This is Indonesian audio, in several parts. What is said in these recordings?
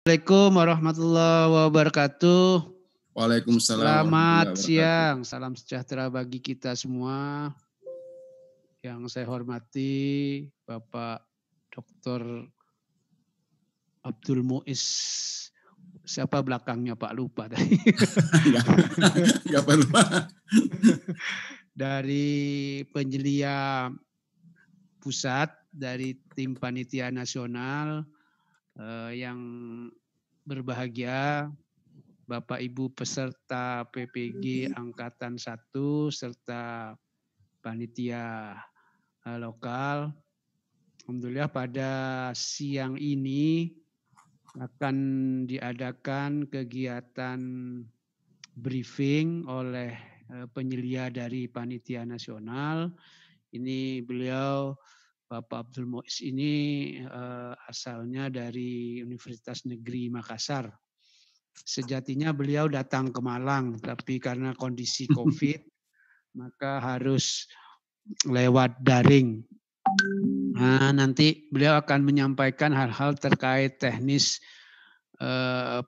Assalamualaikum warahmatullahi wabarakatuh. Waalaikumsalam Selamat warahmatullahi wabarakatuh. siang, salam sejahtera bagi kita semua. Yang saya hormati Bapak Dr. Abdul Muiz. Siapa belakangnya Pak? Lupa tadi. Enggak perlu. Dari penyelia pusat, dari tim panitia nasional yang berbahagia, Bapak Ibu peserta PPG Angkatan 1 serta panitia lokal. Alhamdulillah pada siang ini akan diadakan kegiatan briefing oleh penyelia dari panitia nasional. Ini beliau Bapak Abdul Muiz ini asalnya dari Universitas Negeri Makassar. Sejatinya beliau datang ke Malang, tapi karena kondisi COVID, maka harus lewat daring. Nah, nanti beliau akan menyampaikan hal-hal terkait teknis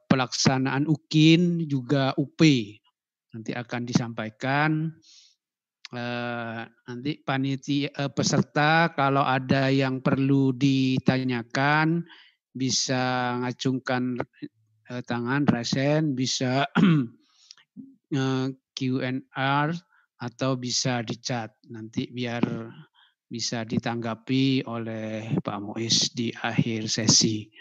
pelaksanaan UKIN, juga UP. Nanti akan disampaikan. Nanti panitia peserta kalau ada yang perlu ditanyakan bisa ngacungkan tangan resen, bisa Q&A atau bisa di chat. Nanti biar bisa ditanggapi oleh Pak Muiz di akhir sesi.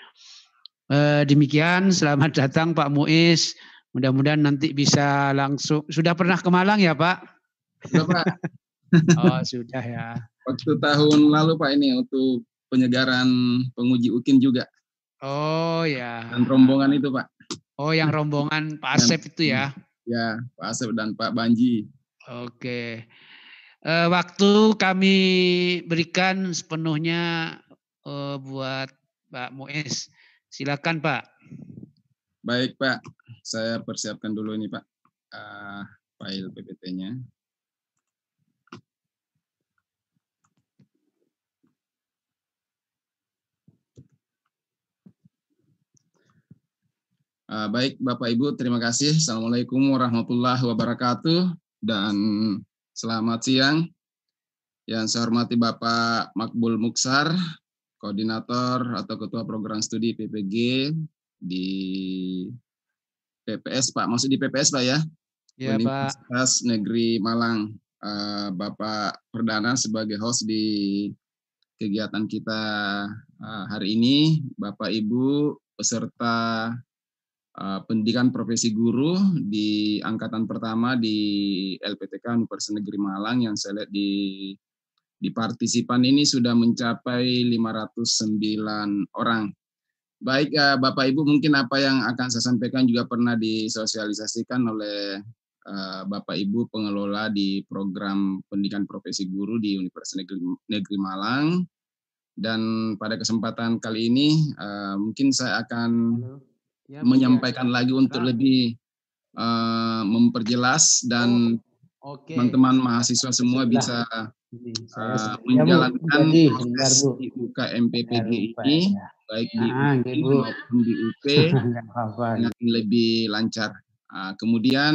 Demikian, selamat datang Pak Muiz. Mudah-mudahan nanti bisa langsung. Sudah pernah ke Malang ya Pak? Sudah Pak. Oh sudah ya. Waktu tahun lalu Pak ini untuk penyegaran penguji UKIN juga. Oh ya. Dan rombongan itu Pak. Oh yang rombongan Pak Asep itu ya? Ya Pak Asep dan Pak Banji. Oke. Waktu kami berikan sepenuhnya buat Pak Muiz. Silakan Pak. Baik Pak, saya persiapkan dulu ini Pak file PPT-nya. Baik Bapak Ibu, terima kasih. Assalamualaikum warahmatullahi wabarakatuh dan selamat siang. Yang saya hormati Bapak Makbul Muksar, Koordinator atau Ketua Program Studi PPG di PPS Pak, maksud di PPS Pak ya? Ya Universitas Negeri Malang. Bapak Perdana sebagai host di kegiatan kita hari ini, Bapak Ibu peserta pendidikan profesi guru di angkatan pertama di LPTK Universitas Negeri Malang yang saya lihat di partisipan ini sudah mencapai 509 orang. Baik Bapak Ibu, mungkin apa yang akan saya sampaikan juga pernah disosialisasikan oleh Bapak Ibu pengelola di program pendidikan profesi guru di Universitas Negeri Malang. Dan pada kesempatan kali ini mungkin saya akan menyampaikan lagi untuk lebih memperjelas dan teman-teman mahasiswa semua bisa menjalankan proses di UKM PPG ini baik di UKM maupun di UP dengan lebih lancar. Kemudian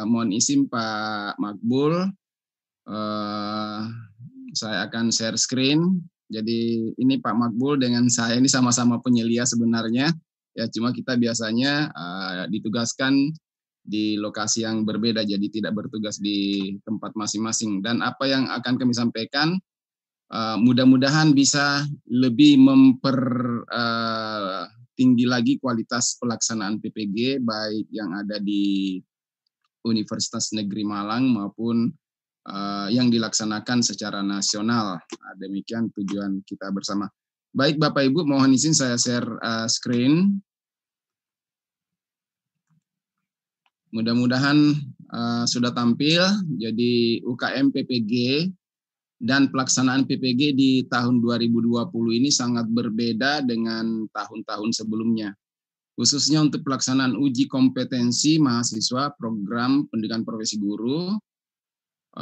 mohon izin Pak Makbul, saya akan share screen. Jadi ini Pak Makbul dengan saya ini sama-sama penyelia sebenarnya. Ya cuma kita biasanya ditugaskan di lokasi yang berbeda, jadi tidak bertugas di tempat masing-masing. Dan apa yang akan kami sampaikan, mudah-mudahan bisa lebih tinggi lagi kualitas pelaksanaan PPG, baik yang ada di Universitas Negeri Malang maupun yang dilaksanakan secara nasional. Demikian tujuan kita bersama. Baik Bapak Ibu, mohon izin saya share screen. Mudah-mudahan sudah tampil. Jadi UKM PPG dan pelaksanaan PPG di tahun 2020 ini sangat berbeda dengan tahun-tahun sebelumnya. Khususnya untuk pelaksanaan uji kompetensi mahasiswa program pendidikan profesi guru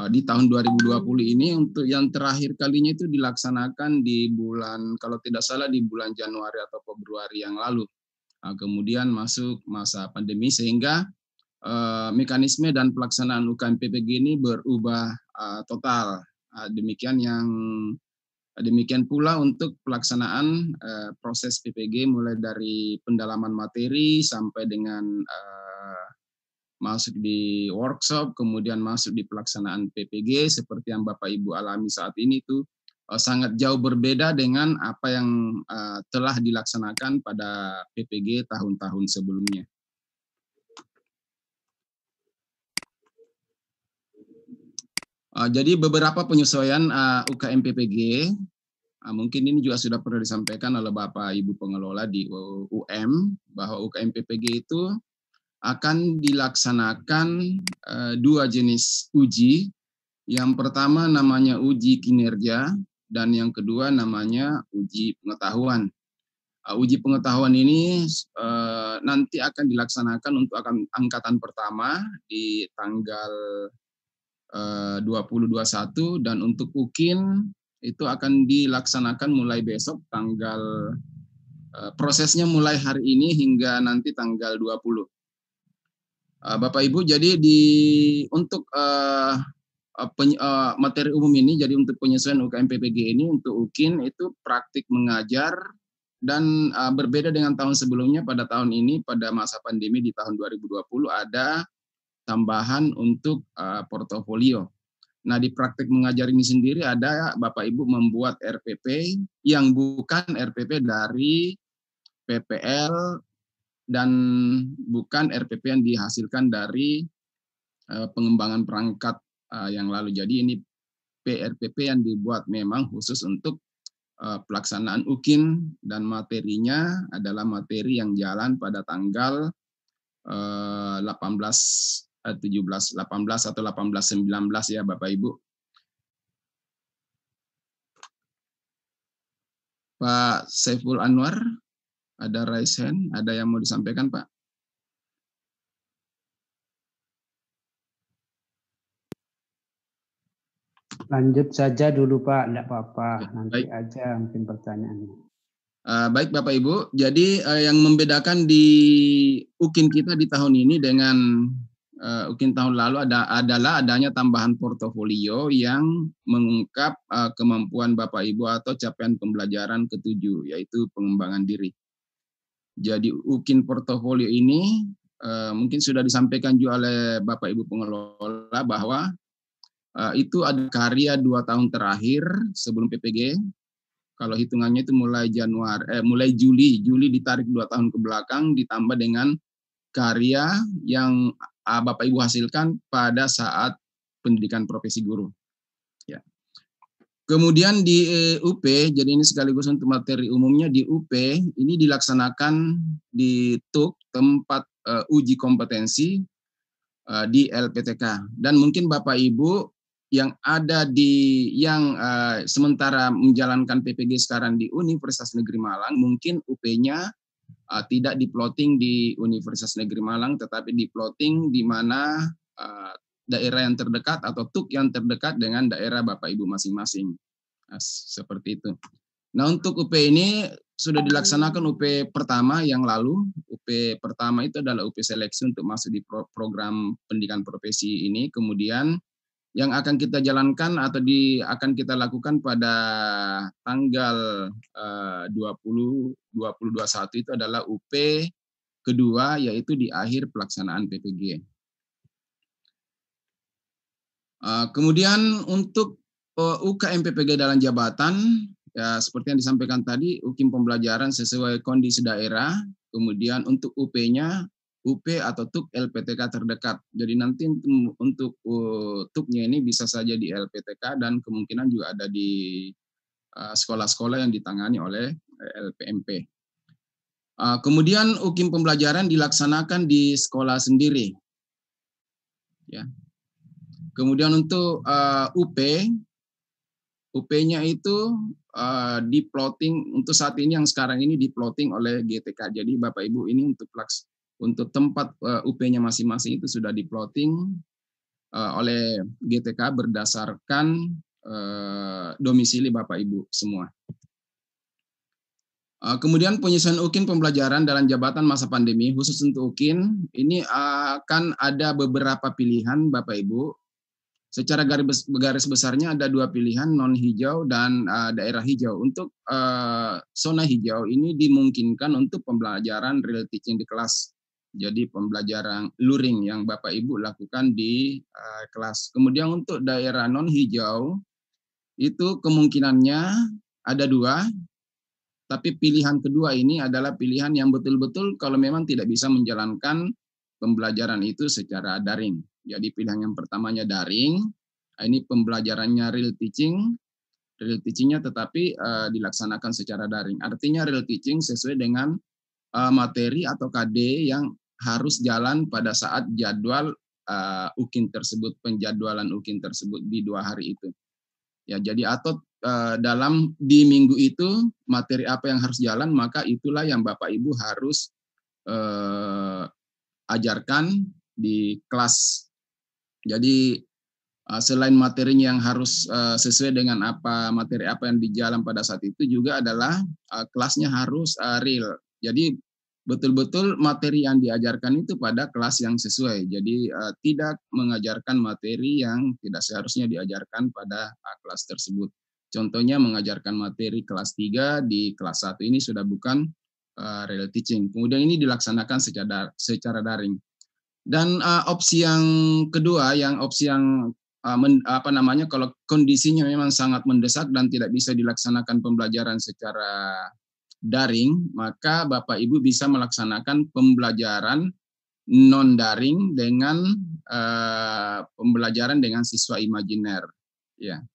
di tahun 2020 ini untuk yang terakhir kalinya itu dilaksanakan di bulan, kalau tidak salah di bulan Januari atau Februari yang lalu. kemudian masuk masa pandemi sehingga mekanisme dan pelaksanaan UKM PPG ini berubah total. Demikian pula untuk pelaksanaan proses PPG mulai dari pendalaman materi sampai dengan masuk di workshop, kemudian masuk di pelaksanaan PPG seperti yang Bapak Ibu alami saat ini itu sangat jauh berbeda dengan apa yang telah dilaksanakan pada PPG tahun-tahun sebelumnya. Jadi beberapa penyesuaian UKM PPG, mungkin ini juga sudah pernah disampaikan oleh Bapak Ibu pengelola di UM, bahwa UKM PPG itu akan dilaksanakan 2 jenis uji. Yang pertama namanya uji kinerja, dan yang kedua namanya uji pengetahuan. Uji pengetahuan ini nanti akan dilaksanakan untuk angkatan pertama di tanggal 2021, dan untuk UKIN itu akan dilaksanakan mulai besok prosesnya mulai hari ini hingga nanti tanggal 20. Bapak Ibu, jadi untuk materi umum ini, jadi untuk penyesuaian UKM PPG ini untuk UKIN itu praktik mengajar, dan berbeda dengan tahun sebelumnya. Pada tahun ini pada masa pandemi di tahun 2020 ada tambahan untuk portofolio. Nah, di praktik mengajar ini sendiri ada Bapak Ibu membuat RPP yang bukan RPP dari PPL dan bukan RPP yang dihasilkan dari pengembangan perangkat yang lalu. Jadi ini PRPP yang dibuat memang khusus untuk pelaksanaan UKIN, dan materinya adalah materi yang jalan pada tanggal 18 atau 18-19 ya Bapak Ibu. Pak Saiful Anwar, ada raise hand, ada yang mau disampaikan Pak? Lanjut saja dulu Pak, enggak apa-apa. Nanti Baik. aja mungkin pertanyaannya. Baik Bapak Ibu, jadi yang membedakan di UKIN kita di tahun ini dengan UKIN tahun lalu adalah adanya tambahan portofolio yang mengungkap kemampuan Bapak Ibu atau capaian pembelajaran ke-7, yaitu pengembangan diri. Jadi UKIN portofolio ini mungkin sudah disampaikan juga oleh Bapak Ibu pengelola bahwa itu ada karya 2 tahun terakhir sebelum PPG. Kalau hitungannya itu mulai Juli ditarik 2 tahun ke belakang, ditambah dengan karya yang Bapak Ibu hasilkan pada saat pendidikan profesi guru. Ya. Kemudian di UP, jadi ini sekaligus untuk materi umumnya, di UP ini dilaksanakan di TUK, tempat uji kompetensi di LPTK. Dan mungkin Bapak Ibu yang ada sementara menjalankan PPG sekarang di Universitas Negeri Malang, mungkin UP-nya tidak diplotting di Universitas Negeri Malang, tetapi diplotting di mana daerah yang terdekat atau TUK yang terdekat dengan daerah Bapak Ibu masing-masing. Seperti itu. Nah, untuk UP ini sudah dilaksanakan UP pertama yang lalu. UP pertama itu adalah UP seleksi untuk masuk di program pendidikan profesi ini. Kemudian yang akan kita jalankan atau akan kita lakukan pada tanggal 2021 itu adalah UP kedua, yaitu di akhir pelaksanaan PPG. Kemudian untuk UKM PPG dalam jabatan, ya seperti yang disampaikan tadi, UKIM pembelajaran sesuai kondisi daerah. Kemudian untuk UP-nya, UP atau TUK LPTK terdekat. Jadi nanti untuk TUK-nya ini bisa saja di LPTK dan kemungkinan juga ada di sekolah-sekolah yang ditangani oleh LPMP. Kemudian UKIM pembelajaran dilaksanakan di sekolah sendiri. Ya. Kemudian untuk UP-nya itu diplotting untuk saat ini, yang sekarang ini diplotting oleh GTK. Jadi Bapak Ibu ini untuk tempat UP-nya masing-masing itu sudah diplotting oleh GTK berdasarkan domisili Bapak Ibu semua. Kemudian penyesuaian UKIN pembelajaran dalam jabatan masa pandemi, khusus untuk UKIN, ini akan ada beberapa pilihan Bapak Ibu. Secara garis besarnya ada dua pilihan, non hijau dan daerah hijau. Untuk zona hijau ini dimungkinkan untuk pembelajaran real teaching di kelas. Jadi pembelajaran luring yang Bapak Ibu lakukan di kelas. Kemudian untuk daerah non hijau, itu kemungkinannya ada dua, tapi pilihan kedua ini adalah pilihan yang betul-betul kalau memang tidak bisa menjalankan pembelajaran itu secara daring. Jadi pilihan yang pertamanya daring, ini pembelajarannya real teachingnya tetapi dilaksanakan secara daring. Artinya real teaching sesuai dengan materi atau KD yang harus jalan pada saat jadwal UKIN tersebut, penjadwalan UKIN tersebut di 2 hari itu. Ya, jadi atau dalam di minggu itu materi apa yang harus jalan, maka itulah yang Bapak Ibu harus ajarkan di kelas. Jadi selain materinya yang harus sesuai dengan materi apa yang dijalan pada saat itu, juga adalah kelasnya harus real. Jadi betul-betul materi yang diajarkan itu pada kelas yang sesuai. Jadi tidak mengajarkan materi yang tidak seharusnya diajarkan pada kelas tersebut. Contohnya mengajarkan materi kelas 3 di kelas 1 ini sudah bukan real teaching. Kemudian ini dilaksanakan secara daring. Dan opsi yang kedua, kalau kondisinya memang sangat mendesak dan tidak bisa dilaksanakan pembelajaran secara daring, maka Bapak Ibu bisa melaksanakan pembelajaran non daring dengan pembelajaran dengan siswa imajiner. Ya,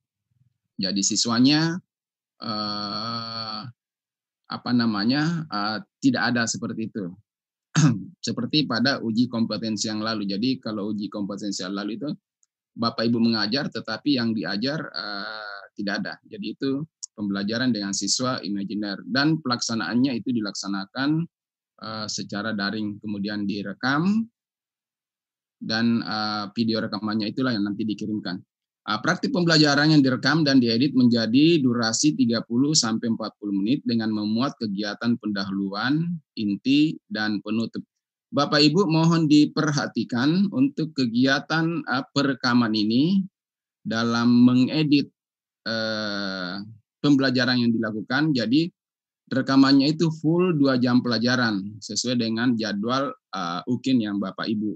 jadi siswanya tidak ada seperti itu. Seperti pada uji kompetensi yang lalu. Jadi kalau uji kompetensi yang lalu itu Bapak Ibu mengajar, tetapi yang diajar tidak ada. Jadi itu pembelajaran dengan siswa imajiner, dan pelaksanaannya itu dilaksanakan secara daring, kemudian direkam, dan video rekamannya itulah yang nanti dikirimkan. Praktik pembelajaran yang direkam dan diedit menjadi durasi 30-40 menit dengan memuat kegiatan pendahuluan, inti, dan penutup. Bapak Ibu mohon diperhatikan untuk kegiatan perekaman ini dalam mengedit pembelajaran yang dilakukan. Jadi rekamannya itu full 2 jam pelajaran sesuai dengan jadwal UKIN yang Bapak Ibu.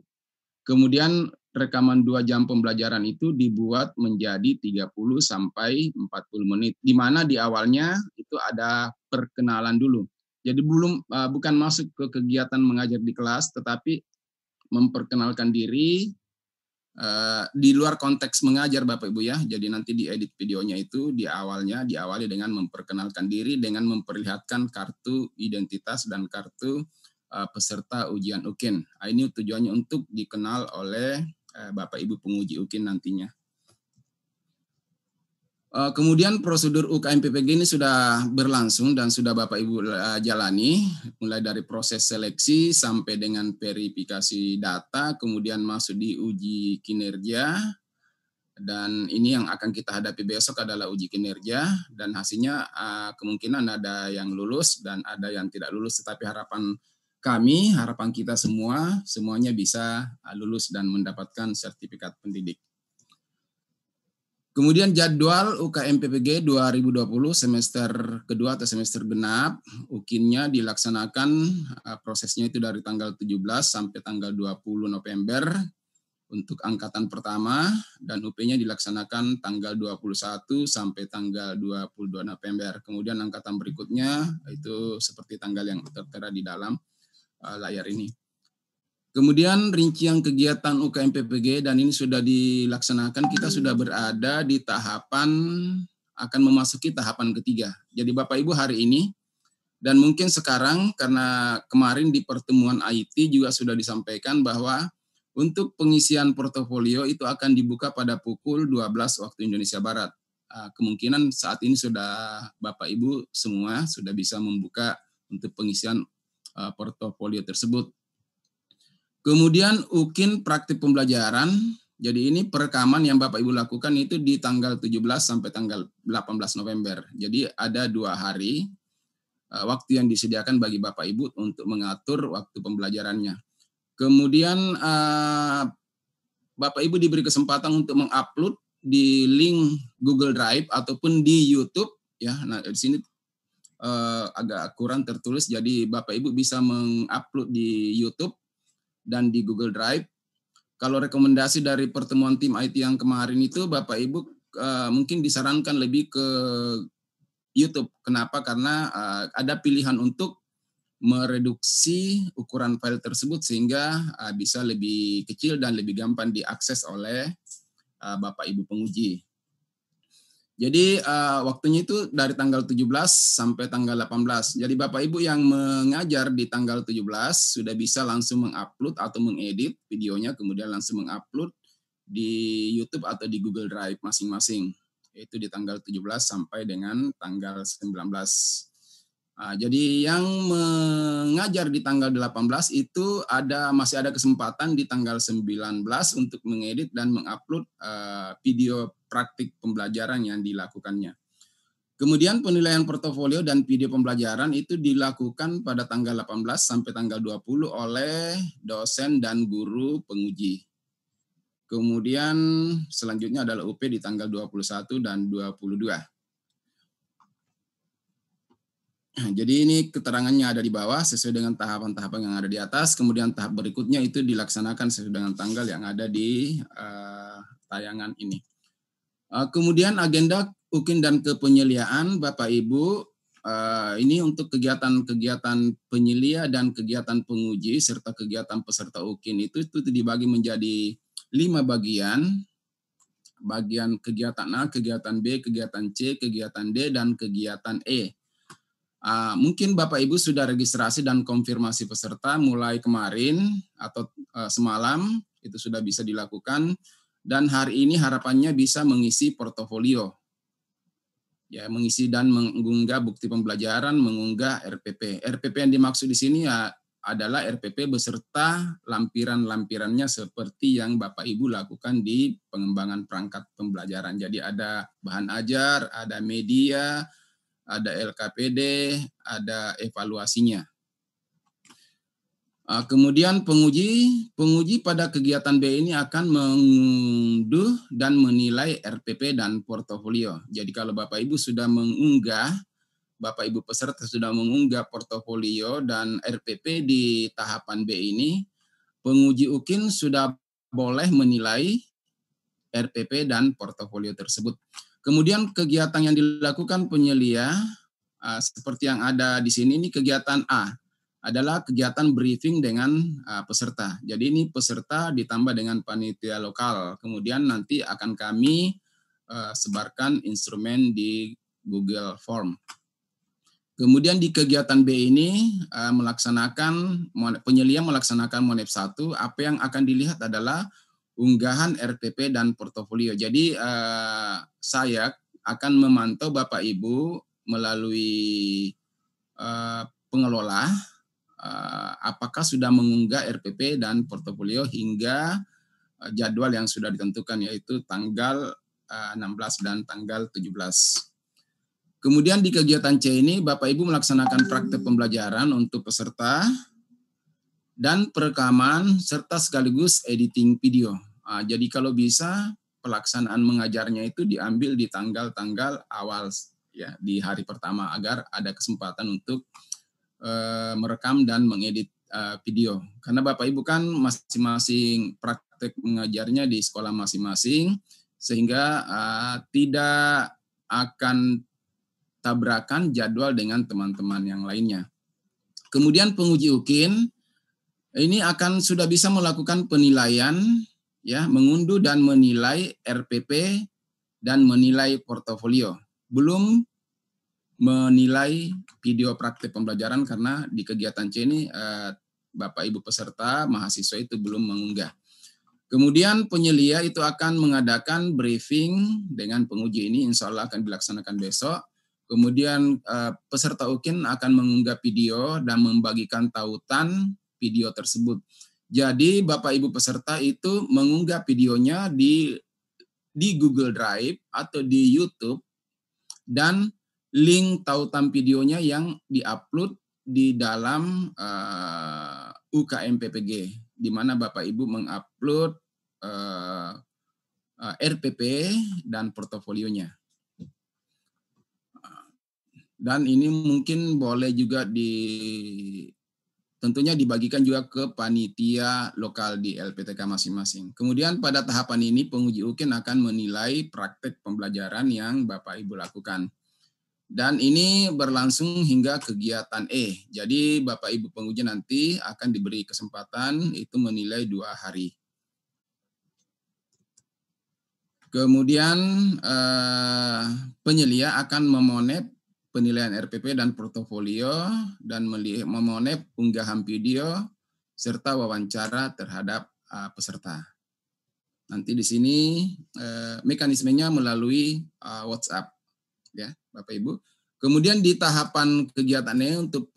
Kemudian rekaman 2 jam pembelajaran itu dibuat menjadi 30 sampai 40 menit, di mana di awalnya itu ada perkenalan dulu. Jadi bukan masuk ke kegiatan mengajar di kelas, tetapi memperkenalkan diri di luar konteks mengajar Bapak Ibu ya. Jadi nanti diedit videonya itu diawali dengan memperkenalkan diri dengan memperlihatkan kartu identitas dan kartu peserta ujian UKIN. Ini tujuannya untuk dikenal oleh Bapak Ibu penguji UKIN nantinya. Kemudian prosedur UKM PPG ini sudah berlangsung dan sudah Bapak Ibu jalani, mulai dari proses seleksi sampai dengan verifikasi data, kemudian masuk di uji kinerja, dan ini yang akan kita hadapi besok adalah uji kinerja, dan hasilnya kemungkinan ada yang lulus dan ada yang tidak lulus, tetapi harapan kita semuanya bisa lulus dan mendapatkan sertifikat pendidik. Kemudian jadwal UKM PPG 2020 semester kedua atau semester genap, UKIN-nya dilaksanakan prosesnya itu dari tanggal 17 sampai tanggal 20 November untuk angkatan pertama, dan UP-nya dilaksanakan tanggal 21 sampai tanggal 22 November. Kemudian angkatan berikutnya itu seperti tanggal yang tertera di dalam layar ini. Kemudian rincian kegiatan UKM PPG, dan ini sudah dilaksanakan, kita sudah berada di akan memasuki tahapan ketiga. Jadi Bapak Ibu hari ini, dan mungkin sekarang karena kemarin di pertemuan IT juga sudah disampaikan bahwa untuk pengisian portofolio itu akan dibuka pada pukul 12 waktu Indonesia Barat. Kemungkinan saat ini sudah Bapak Ibu semua sudah bisa membuka untuk pengisian portofolio tersebut. Kemudian UKIN praktik pembelajaran, jadi ini perekaman yang Bapak Ibu lakukan itu di tanggal 17 sampai tanggal 18 November. Jadi ada 2 hari waktu yang disediakan bagi Bapak Ibu untuk mengatur waktu pembelajarannya. Kemudian Bapak Ibu diberi kesempatan untuk mengupload di link Google Drive ataupun di YouTube ya. Nah, di sini agak kurang tertulis, jadi Bapak Ibu bisa mengupload di YouTube dan di Google Drive. Kalau rekomendasi dari pertemuan tim IT yang kemarin itu, Bapak Ibu mungkin disarankan lebih ke YouTube. Kenapa? Karena ada pilihan untuk mereduksi ukuran file tersebut sehingga bisa lebih kecil dan lebih gampang diakses oleh Bapak Ibu penguji. Jadi waktunya itu dari tanggal 17 sampai tanggal 18. Jadi Bapak Ibu yang mengajar di tanggal 17 sudah bisa langsung mengupload atau mengedit videonya, kemudian langsung mengupload di YouTube atau di Google Drive masing-masing. Itu di tanggal 17 sampai dengan tanggal 19. Jadi yang mengajar di tanggal 18 itu masih ada kesempatan di tanggal 19 untuk mengedit dan mengupload video praktik pembelajaran yang dilakukannya. Kemudian penilaian portofolio dan video pembelajaran itu dilakukan pada tanggal 18 sampai tanggal 20 oleh dosen dan guru penguji. Kemudian selanjutnya adalah UP di tanggal 21 dan 22. Jadi ini keterangannya ada di bawah sesuai dengan tahapan-tahapan yang ada di atas. Kemudian tahap berikutnya itu dilaksanakan sesuai dengan tanggal yang ada di tayangan ini. Kemudian agenda UKIN dan kepenyeliaan Bapak Ibu, ini untuk kegiatan-kegiatan penyelia dan kegiatan penguji serta kegiatan peserta UKIN itu dibagi menjadi 5 bagian. Bagian kegiatan A, kegiatan B, kegiatan C, kegiatan D, dan kegiatan E. Mungkin Bapak Ibu sudah registrasi dan konfirmasi peserta mulai kemarin atau semalam, itu sudah bisa dilakukan, dan hari ini harapannya bisa mengisi portofolio. Ya, mengisi dan mengunggah bukti pembelajaran, mengunggah RPP. RPP yang dimaksud di sini ya adalah RPP beserta lampiran-lampirannya seperti yang Bapak Ibu lakukan di pengembangan perangkat pembelajaran. Jadi ada bahan ajar, ada media, ada LKPD, ada evaluasinya. Kemudian penguji pada kegiatan B ini akan mengunduh dan menilai RPP dan portofolio. Jadi kalau Bapak Ibu sudah mengunggah, Bapak Ibu peserta sudah mengunggah portofolio dan RPP di tahapan B ini, penguji UKIN sudah boleh menilai RPP dan portofolio tersebut. Kemudian kegiatan yang dilakukan penyelia seperti yang ada di sini, ini kegiatan A adalah kegiatan briefing dengan peserta. Jadi ini peserta ditambah dengan panitia lokal. Kemudian nanti akan kami sebarkan instrumen di Google Form. Kemudian di kegiatan B ini penyelia melaksanakan Monep 1. Apa yang akan dilihat adalah unggahan RPP dan portofolio. Jadi saya akan memantau Bapak Ibu melalui pengelola apakah sudah mengunggah RPP dan portofolio hingga jadwal yang sudah ditentukan, yaitu tanggal 16 dan tanggal 17. Kemudian di kegiatan C ini Bapak Ibu melaksanakan praktek pembelajaran untuk peserta dan perekaman serta sekaligus editing video. Jadi kalau bisa pelaksanaan mengajarnya itu diambil di tanggal-tanggal awal ya, di hari pertama agar ada kesempatan untuk merekam dan mengedit video. Karena Bapak Ibu kan masing-masing praktek mengajarnya di sekolah masing-masing, sehingga tidak akan tabrakan jadwal dengan teman-teman yang lainnya. Kemudian penguji UKIN ini akan sudah bisa melakukan penilaian, ya, mengunduh dan menilai RPP dan menilai portofolio. Belum menilai video praktik pembelajaran karena di kegiatan C ini Bapak Ibu peserta mahasiswa itu belum mengunggah. Kemudian penyelia itu akan mengadakan briefing dengan penguji, ini insya Allah akan dilaksanakan besok. Kemudian peserta UKIN akan mengunggah video dan membagikan tautan video tersebut. Jadi Bapak Ibu peserta itu mengunggah videonya di Google Drive atau di YouTube dan link tautan videonya yang diupload di dalam UKM PPG, di mana Bapak Ibu mengupload RPP dan portofolionya. Dan ini mungkin boleh juga tentunya dibagikan juga ke panitia lokal di LPTK masing-masing. Kemudian pada tahapan ini penguji UKIN akan menilai praktek pembelajaran yang Bapak Ibu lakukan. Dan ini berlangsung hingga kegiatan E. Jadi Bapak Ibu penguji nanti akan diberi kesempatan itu menilai 2 hari. Kemudian penyelia akan memonep penilaian RPP dan portofolio dan memonep unggahan video serta wawancara terhadap peserta. Nanti di sini mekanismenya melalui WhatsApp, ya Bapak Ibu. Kemudian di tahapan kegiatannya untuk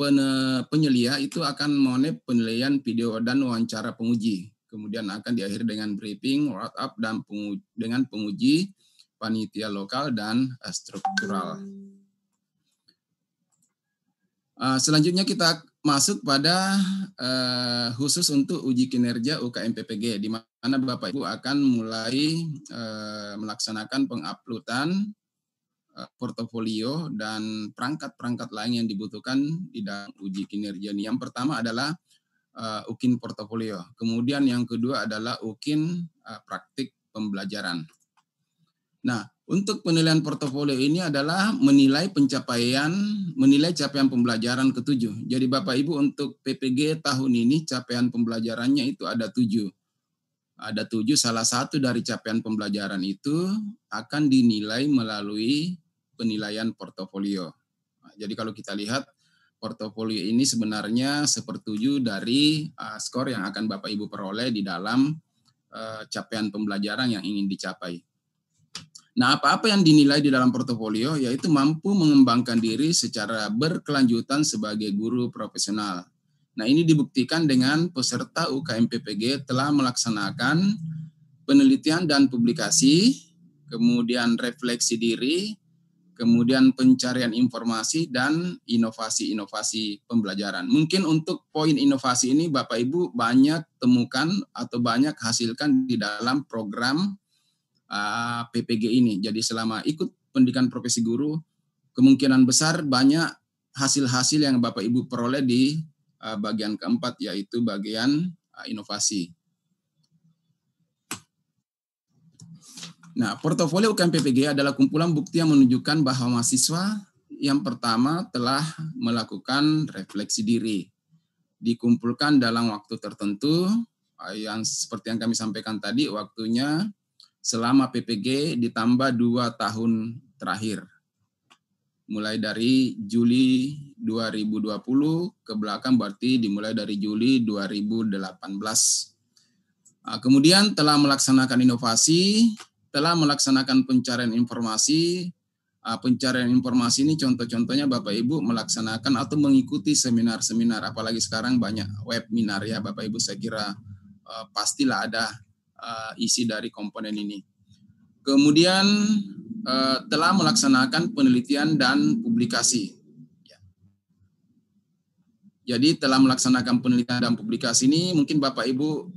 penyelia itu akan memonep penilaian video dan wawancara penguji. Kemudian akan diakhiri dengan briefing, wrap up, dan dengan penguji panitia lokal dan struktural. Selanjutnya kita masuk pada khusus untuk uji kinerja UKM PPG, di mana Bapak Ibu akan mulai melaksanakan penguploadan portofolio dan perangkat-perangkat lain yang dibutuhkan di dalam uji kinerja ini. Yang pertama adalah UKIN portofolio. Kemudian yang kedua adalah UKIN praktik pembelajaran. Nah, untuk penilaian portofolio ini adalah menilai capaian pembelajaran ke-7. Jadi Bapak Ibu untuk PPG tahun ini capaian pembelajarannya itu ada 7. Ada 7, salah satu dari capaian pembelajaran itu akan dinilai melalui penilaian portofolio. Nah, jadi kalau kita lihat portofolio ini sebenarnya 1/7 dari skor yang akan Bapak Ibu peroleh di dalam capaian pembelajaran yang ingin dicapai. Nah, apa-apa yang dinilai di dalam portofolio yaitu mampu mengembangkan diri secara berkelanjutan sebagai guru profesional. Nah, ini dibuktikan dengan peserta UKM PPG telah melaksanakan penelitian dan publikasi, kemudian refleksi diri, kemudian pencarian informasi, dan inovasi-inovasi pembelajaran. Mungkin untuk poin inovasi ini Bapak Ibu banyak temukan atau banyak hasilkan di dalam program PPG ini. Jadi selama ikut pendidikan profesi guru, kemungkinan besar banyak hasil-hasil yang Bapak Ibu peroleh di bagian keempat, yaitu bagian inovasi. Nah, portofolio UKM PPG adalah kumpulan bukti yang menunjukkan bahwa mahasiswa yang pertama telah melakukan refleksi diri, dikumpulkan dalam waktu tertentu, yang seperti yang kami sampaikan tadi, waktunya selama PPG ditambah 2 tahun terakhir. Mulai dari Juli 2020 ke belakang berarti dimulai dari Juli 2018. Kemudian telah melaksanakan inovasi, telah melaksanakan pencarian informasi. Pencarian informasi ini contoh-contohnya Bapak Ibu melaksanakan atau mengikuti seminar-seminar, apalagi sekarang banyak webinar ya Bapak Ibu, saya kira pastilah ada isi dari komponen ini. Kemudian telah melaksanakan penelitian dan publikasi. Jadi telah melaksanakan penelitian dan publikasi ini mungkin Bapak Ibu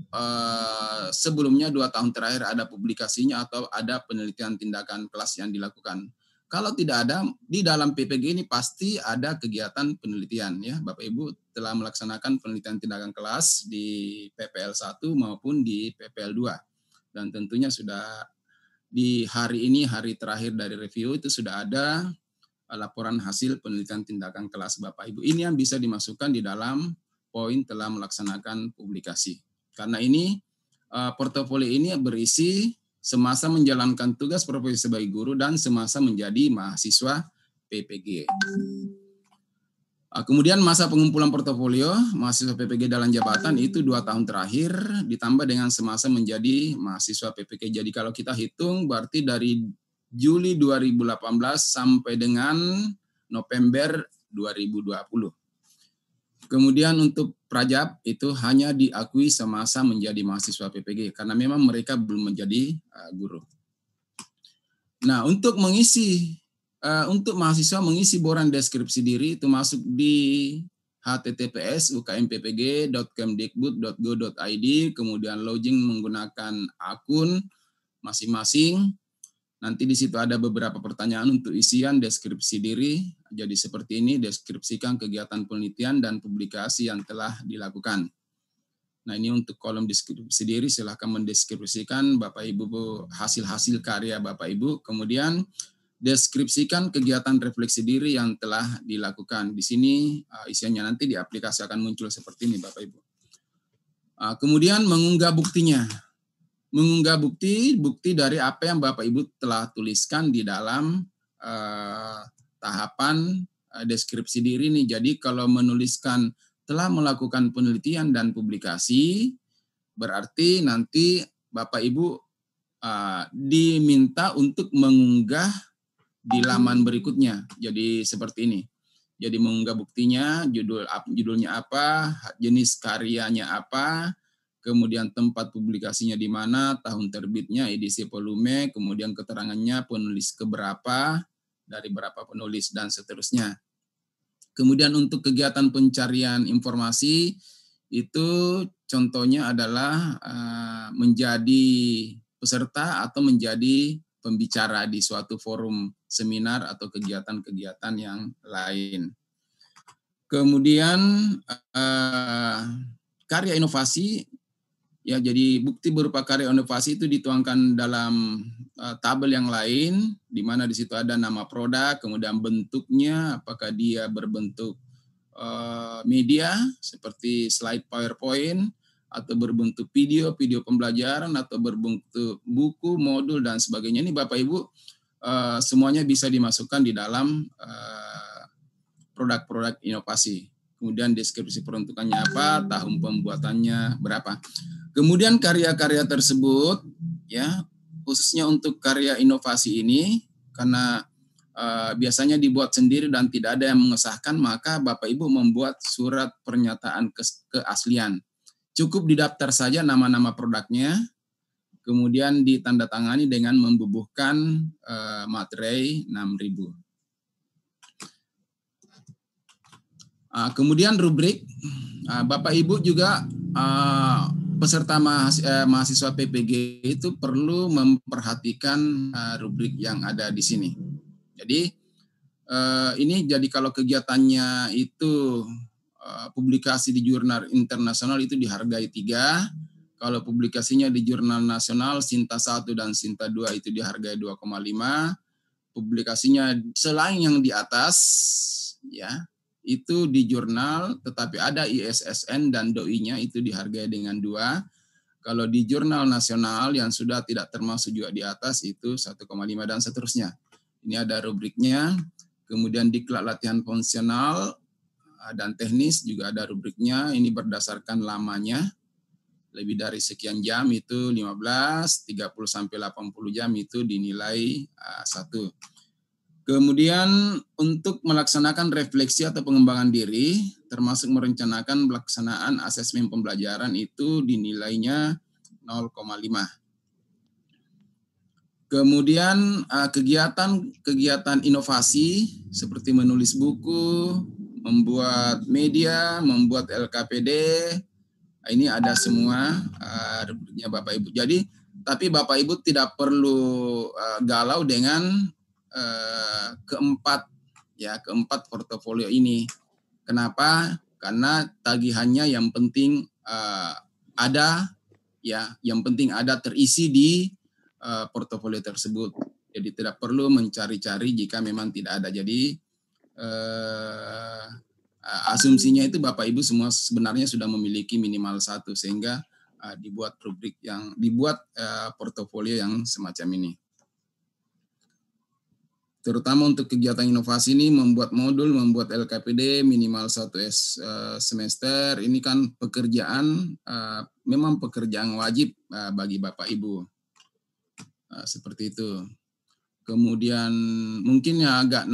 sebelumnya 2 tahun terakhir ada publikasinya atau ada penelitian tindakan kelas yang dilakukan. Kalau tidak ada, di dalam PPG ini pasti ada kegiatan penelitian ya. Bapak Ibu telah melaksanakan penelitian tindakan kelas di PPL 1 maupun di PPL 2. Dan tentunya sudah di hari ini, hari terakhir dari review itu sudah ada laporan hasil penelitian tindakan kelas Bapak Ibu. Ini yang bisa dimasukkan di dalam poin telah melaksanakan publikasi. Karena ini portofolio ini berisi semasa menjalankan tugas profesi sebagai guru dan semasa menjadi mahasiswa PPG. Kemudian masa pengumpulan portofolio mahasiswa PPG dalam jabatan itu 2 tahun terakhir ditambah dengan semasa menjadi mahasiswa PPG. Jadi kalau kita hitung berarti dari Juli 2018 sampai dengan November 2020. Kemudian untuk prajab itu hanya diakui semasa menjadi mahasiswa PPG karena memang mereka belum menjadi guru. Nah, untuk mengisi untuk mahasiswa mengisi boran deskripsi diri itu masuk di https://ukmppg.kemdikbud.go.id, kemudian login menggunakan akun masing-masing. Nanti di situ ada beberapa pertanyaan untuk isian deskripsi diri. Jadi seperti ini, deskripsikan kegiatan penelitian dan publikasi yang telah dilakukan. Nah, ini untuk kolom deskripsi diri, silahkan mendeskripsikan Bapak Ibu hasil-hasil karya Bapak Ibu. Kemudian deskripsikan kegiatan refleksi diri yang telah dilakukan. Di sini isiannya nanti di aplikasi akan muncul seperti ini Bapak Ibu. Kemudian mengunggah buktinya. Mengunggah bukti dari apa yang Bapak Ibu telah tuliskan di dalam tahapan deskripsi diri nih. Jadi kalau menuliskan telah melakukan penelitian dan publikasi, berarti nanti Bapak Ibu diminta untuk mengunggah di laman berikutnya. Jadi seperti ini. Jadi mengunggah buktinya, judulnya apa, jenis karyanya apa, kemudian tempat publikasinya di mana, tahun terbitnya, edisi volume, kemudian keterangannya penulis keberapa, dari berapa penulis, dan seterusnya. Kemudian untuk kegiatan pencarian informasi, itu contohnya adalah menjadi peserta atau menjadi pembicara di suatu forum seminar atau kegiatan-kegiatan yang lain. Kemudian karya inovasi, ya, jadi bukti berupa karya inovasi itu dituangkan dalam tabel yang lain, di mana di situ ada nama produk, kemudian bentuknya, apakah dia berbentuk media seperti slide PowerPoint, atau berbentuk video pembelajaran, atau berbentuk buku, modul, dan sebagainya. Ini Bapak Ibu semuanya bisa dimasukkan di dalam produk-produk inovasi. Kemudian deskripsi peruntukannya apa, tahun pembuatannya berapa. Kemudian karya-karya tersebut, ya, khususnya untuk karya inovasi ini, karena biasanya dibuat sendiri dan tidak ada yang mengesahkan, maka Bapak Ibu membuat surat pernyataan keaslian. Cukup didaftar saja nama-nama produknya, kemudian ditandatangani dengan membubuhkan materai 6.000. Kemudian rubrik, Bapak Ibu juga peserta mahasiswa PPG itu perlu memperhatikan rubrik yang ada di sini. Jadi ini jadi kalau kegiatannya itu publikasi di jurnal internasional itu dihargai 3, kalau publikasinya di jurnal nasional Sinta 1 dan Sinta 2 itu dihargai 2,5, publikasinya selain yang di atas, ya, itu di jurnal tetapi ada ISSN dan DOI-nya itu dihargai dengan 2. Kalau di jurnal nasional yang sudah tidak termasuk juga di atas itu 1,5 dan seterusnya. Ini ada rubriknya. Kemudian diklat latihan fungsional dan teknis juga ada rubriknya. Ini berdasarkan lamanya. Lebih dari sekian jam itu 15, 30 sampai 80 jam itu dinilai 1. Kemudian untuk melaksanakan refleksi atau pengembangan diri, termasuk merencanakan pelaksanaan asesmen pembelajaran itu dinilainya 0,5. Kemudian kegiatan inovasi seperti menulis buku, membuat media, membuat LKPD, ini ada semua rubriknya Bapak Ibu. Jadi, tapi Bapak Ibu tidak perlu galau dengan keempat portofolio ini. Kenapa? Karena tagihannya yang penting ada, ya, yang penting ada terisi di portofolio tersebut. Jadi tidak perlu mencari-cari jika memang tidak ada. Jadi asumsinya itu Bapak Ibu semua sebenarnya sudah memiliki minimal 1 sehingga dibuat rubrik yang portofolio yang semacam ini. Terutama untuk kegiatan inovasi ini, membuat modul, membuat LKPD minimal 1 semester, ini kan pekerjaan, memang pekerjaan wajib bagi Bapak Ibu. Seperti itu. Kemudian mungkin agak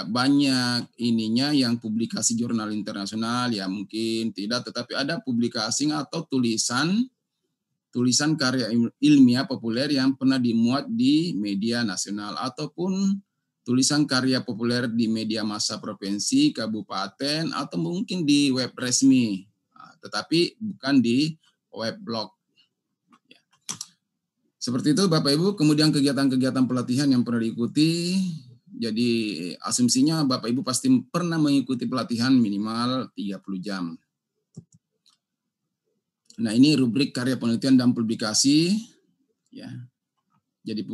banyak ininya yang publikasi jurnal internasional, ya mungkin tidak, tetapi ada publikasi atau tulisan karya ilmiah populer yang pernah dimuat di media nasional ataupun tulisan karya populer di media massa provinsi, kabupaten, atau mungkin di web resmi, tetapi bukan di web blog. Seperti itu Bapak Ibu, kemudian kegiatan-kegiatan pelatihan yang pernah diikuti, jadi asumsinya Bapak Ibu pasti pernah mengikuti pelatihan minimal 30 jam. Nah ini rubrik karya penelitian dan publikasi, ya. Jadi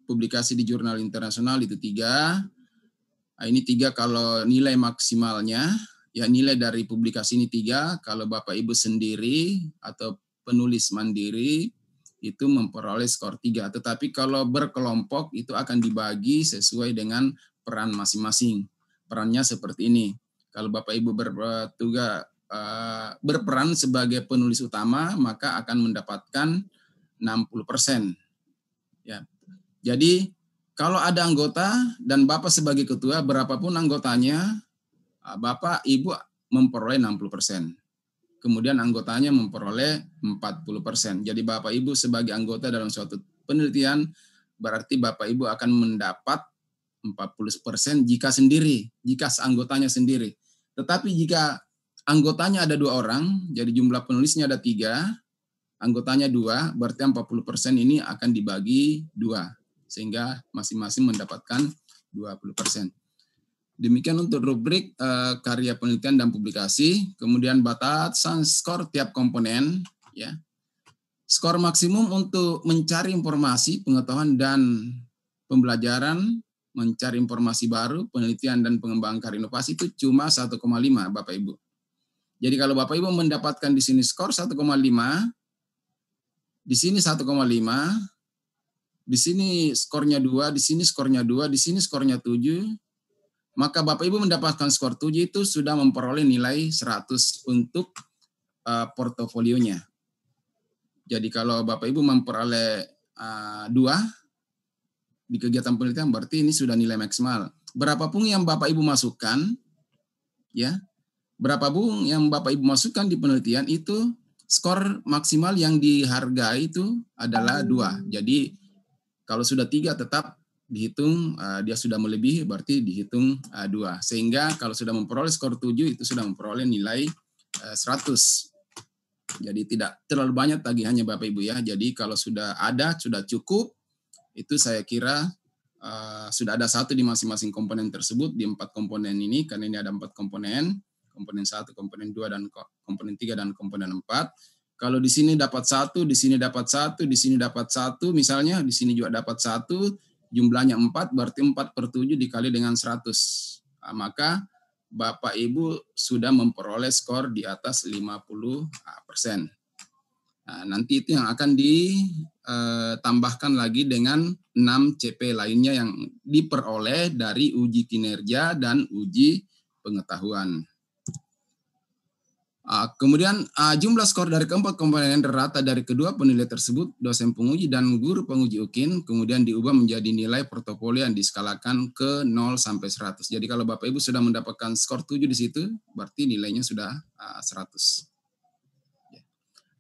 publikasi di jurnal internasional itu 3. Nah, ini 3 kalau nilai maksimalnya, ya nilai dari publikasi ini 3, kalau Bapak Ibu sendiri atau penulis mandiri itu memperoleh skor 3. Tetapi kalau berkelompok itu akan dibagi sesuai dengan peran masing-masing. Perannya seperti ini. Kalau Bapak Ibu berperan sebagai penulis utama, maka akan mendapatkan 60%. Ya. Jadi kalau ada anggota dan Bapak sebagai ketua, berapapun anggotanya, Bapak Ibu memperoleh 60%. Kemudian anggotanya memperoleh 40%. Jadi Bapak Ibu sebagai anggota dalam suatu penelitian, berarti Bapak Ibu akan mendapat 40% jika anggotanya sendiri. Tetapi jika anggotanya ada 2 orang, jadi jumlah penulisnya ada 3, anggotanya 2, berarti 40% ini akan dibagi 2, sehingga masing-masing mendapatkan 20%. Demikian untuk rubrik karya penelitian dan publikasi. Kemudian batasan skor tiap komponen, ya. Skor maksimum untuk mencari informasi, pengetahuan dan pembelajaran, mencari informasi baru, penelitian dan pengembangan karya inovasi itu cuma 1,5 Bapak Ibu. Jadi kalau Bapak Ibu mendapatkan di sini skor 1,5, di sini 1,5, di sini skornya 2, di sini skornya 2, di sini skornya 7, maka Bapak Ibu mendapatkan skor 7 itu sudah memperoleh nilai 100 untuk portofolionya. Jadi kalau Bapak Ibu memperoleh 2 di kegiatan penelitian, berarti ini sudah nilai maksimal. Berapapun yang Bapak Ibu masukkan, ya, berapapun yang Bapak Ibu masukkan di penelitian itu skor maksimal yang dihargai itu adalah 2. Jadi kalau sudah 3 tetap dihitung dia sudah melebihi, berarti dihitung 2. Sehingga kalau sudah memperoleh skor 7 itu sudah memperoleh nilai 100. Jadi tidak terlalu banyak tagihannya Bapak Ibu ya. Jadi kalau sudah cukup, itu saya kira sudah ada 1 di masing-masing komponen tersebut, di 4 komponen ini, karena ini ada 4 komponen 1, komponen 2, dan komponen 3, dan komponen 4. Kalau di sini dapat 1, di sini dapat 1, di sini dapat 1, misalnya di sini juga dapat 1, jumlahnya 4, berarti 4/7 dikali dengan 100. Maka Bapak Ibu sudah memperoleh skor di atas 50%. Nah, nanti itu yang akan ditambahkan lagi dengan 6 CP lainnya yang diperoleh dari uji kinerja dan uji pengetahuan. Kemudian jumlah skor dari keempat komponen rata dari kedua penilai tersebut, dosen penguji dan guru penguji UKIN, kemudian diubah menjadi nilai portofolio yang diskalakan ke 0 sampai 100. Jadi kalau Bapak Ibu sudah mendapatkan skor 7 di situ, berarti nilainya sudah 100.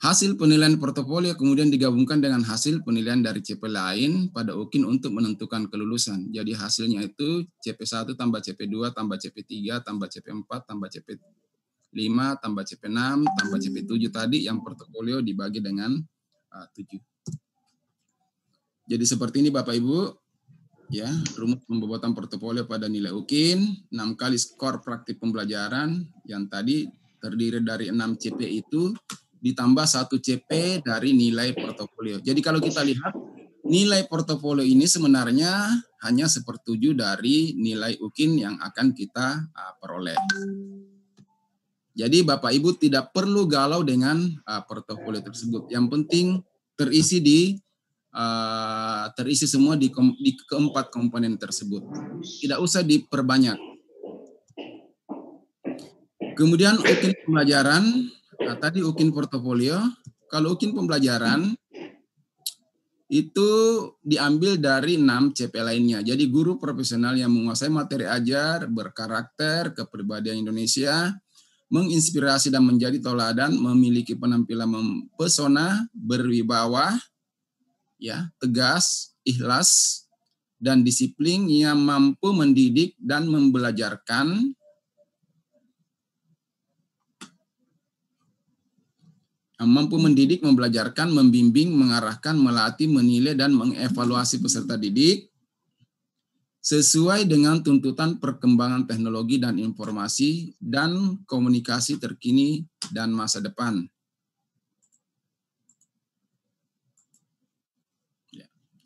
Hasil penilaian portofolio kemudian digabungkan dengan hasil penilaian dari CP lain pada UKIN untuk menentukan kelulusan. Jadi hasilnya itu CP1 tambah CP2 tambah CP3 tambah CP4 tambah CP5 tambah CP6 tambah CP7 tadi yang portofolio dibagi dengan 7. Jadi seperti ini Bapak Ibu, ya, rumus pembobotan portofolio pada nilai UKIN, 6 kali skor praktik pembelajaran yang tadi terdiri dari 6 CP itu ditambah 1 CP dari nilai portofolio. Jadi kalau kita lihat nilai portofolio ini sebenarnya hanya 1/7 dari nilai UKIN yang akan kita peroleh. Jadi Bapak Ibu tidak perlu galau dengan portofolio tersebut. Yang penting terisi semua di keempat komponen tersebut. Tidak usah diperbanyak. Kemudian UKIN pembelajaran, tadi UKIN portofolio. Kalau UKIN pembelajaran itu diambil dari 6 CP lainnya. Jadi guru profesional yang menguasai materi ajar, berkarakter, kepribadian Indonesia, menginspirasi dan menjadi tauladan, memiliki penampilan mempesona, berwibawa, ya, tegas, ikhlas, dan disiplin yang mampu mendidik dan membelajarkan membelajarkan, membimbing, mengarahkan, melatih, menilai, dan mengevaluasi peserta didik sesuai dengan tuntutan perkembangan teknologi dan informasi dan komunikasi terkini dan masa depan.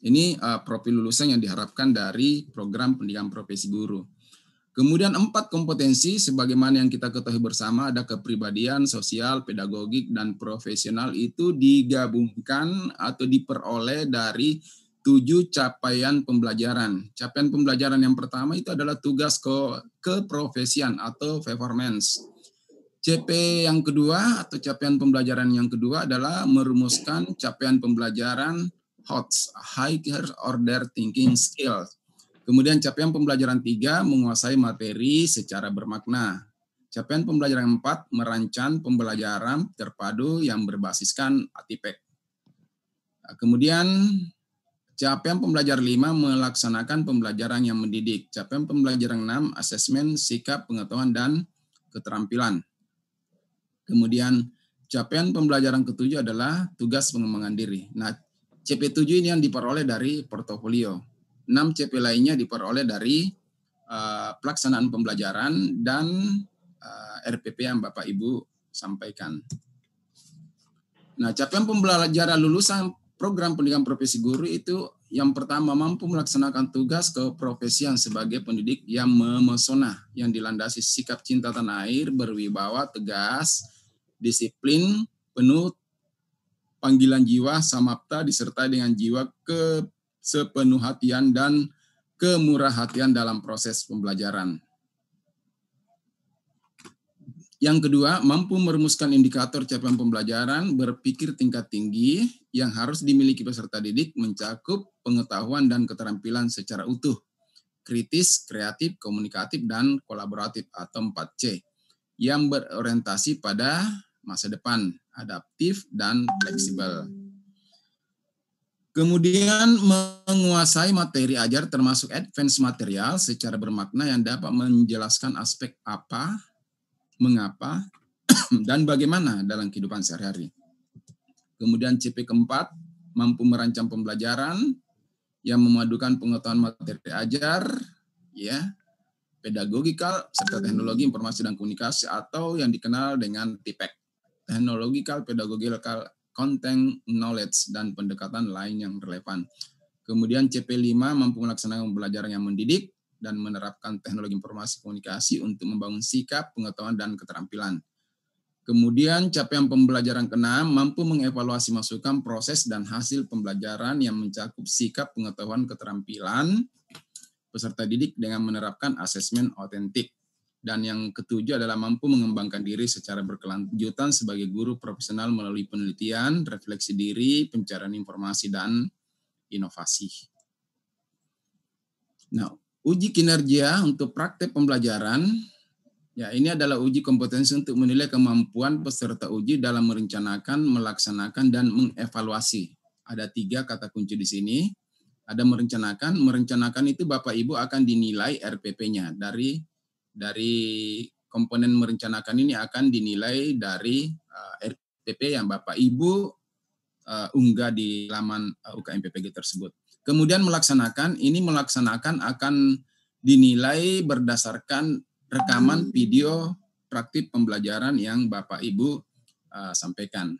Ini profil lulusan yang diharapkan dari program pendidikan profesi guru. Kemudian 4 kompetensi sebagaimana yang kita ketahui bersama, ada kepribadian, sosial, pedagogik, dan profesional itu digabungkan atau diperoleh dari 7 capaian pembelajaran. Capaian pembelajaran yang pertama itu adalah tugas keprofesian atau performance. CP yang kedua atau capaian pembelajaran yang kedua adalah merumuskan capaian pembelajaran HOTS, Higher Order Thinking Skills. Kemudian capaian pembelajaran 3, menguasai materi secara bermakna. Capaian pembelajaran 4, merancang pembelajaran terpadu yang berbasiskan ATIPEC. Kemudian capaian pembelajaran 5, melaksanakan pembelajaran yang mendidik. Capaian pembelajaran 6, asesmen sikap, pengetahuan, dan keterampilan. Kemudian capaian pembelajaran ke-7 adalah tugas pengembangan diri. Nah, CP7 ini yang diperoleh dari portofolio. 6 CP lainnya diperoleh dari pelaksanaan pembelajaran dan RPP yang Bapak Ibu sampaikan. Nah, capaian pembelajaran lulusan program pendidikan profesi guru itu yang pertama, mampu melaksanakan tugas keprofesian sebagai pendidik yang memesona, yang dilandasi sikap cinta tanah air, berwibawa, tegas, disiplin, penuh panggilan jiwa, samapta, disertai dengan jiwa kesepenuhhatian dan kemurahhatian dalam proses pembelajaran. Yang kedua, mampu merumuskan indikator capaian pembelajaran, berpikir tingkat tinggi yang harus dimiliki peserta didik, mencakup pengetahuan dan keterampilan secara utuh, kritis, kreatif, komunikatif, dan kolaboratif atau 4C, yang berorientasi pada masa depan, adaptif, dan fleksibel. Kemudian menguasai materi ajar termasuk advance material secara bermakna yang dapat menjelaskan aspek apa, mengapa, dan bagaimana dalam kehidupan sehari-hari. Kemudian CP keempat, mampu merancang pembelajaran yang memadukan pengetahuan materi ajar, ya, pedagogikal, serta teknologi informasi dan komunikasi atau yang dikenal dengan TPEC, technological, pedagogical, content, knowledge, dan pendekatan lain yang relevan. Kemudian CP5 mampu melaksanakan pembelajaran yang mendidik dan menerapkan teknologi informasi komunikasi untuk membangun sikap, pengetahuan, dan keterampilan. Kemudian capaian pembelajaran ke-6 mampu mengevaluasi masukan, proses, dan hasil pembelajaran yang mencakup sikap, pengetahuan, keterampilan peserta didik dengan menerapkan asesmen otentik. Dan yang ke-7 adalah mampu mengembangkan diri secara berkelanjutan sebagai guru profesional melalui penelitian, refleksi diri, pencarian informasi, dan inovasi. Nah, uji kinerja untuk praktek pembelajaran, ya ini adalah uji kompetensi untuk menilai kemampuan peserta uji dalam merencanakan, melaksanakan, dan mengevaluasi. Ada 3 kata kunci di sini. Ada merencanakan itu Bapak Ibu akan dinilai RPP-nya. Dari komponen merencanakan ini akan dinilai dari RPP yang Bapak Ibu unggah di laman UKM PPG tersebut. Kemudian melaksanakan akan dinilai berdasarkan rekaman video praktik pembelajaran yang Bapak Ibu sampaikan.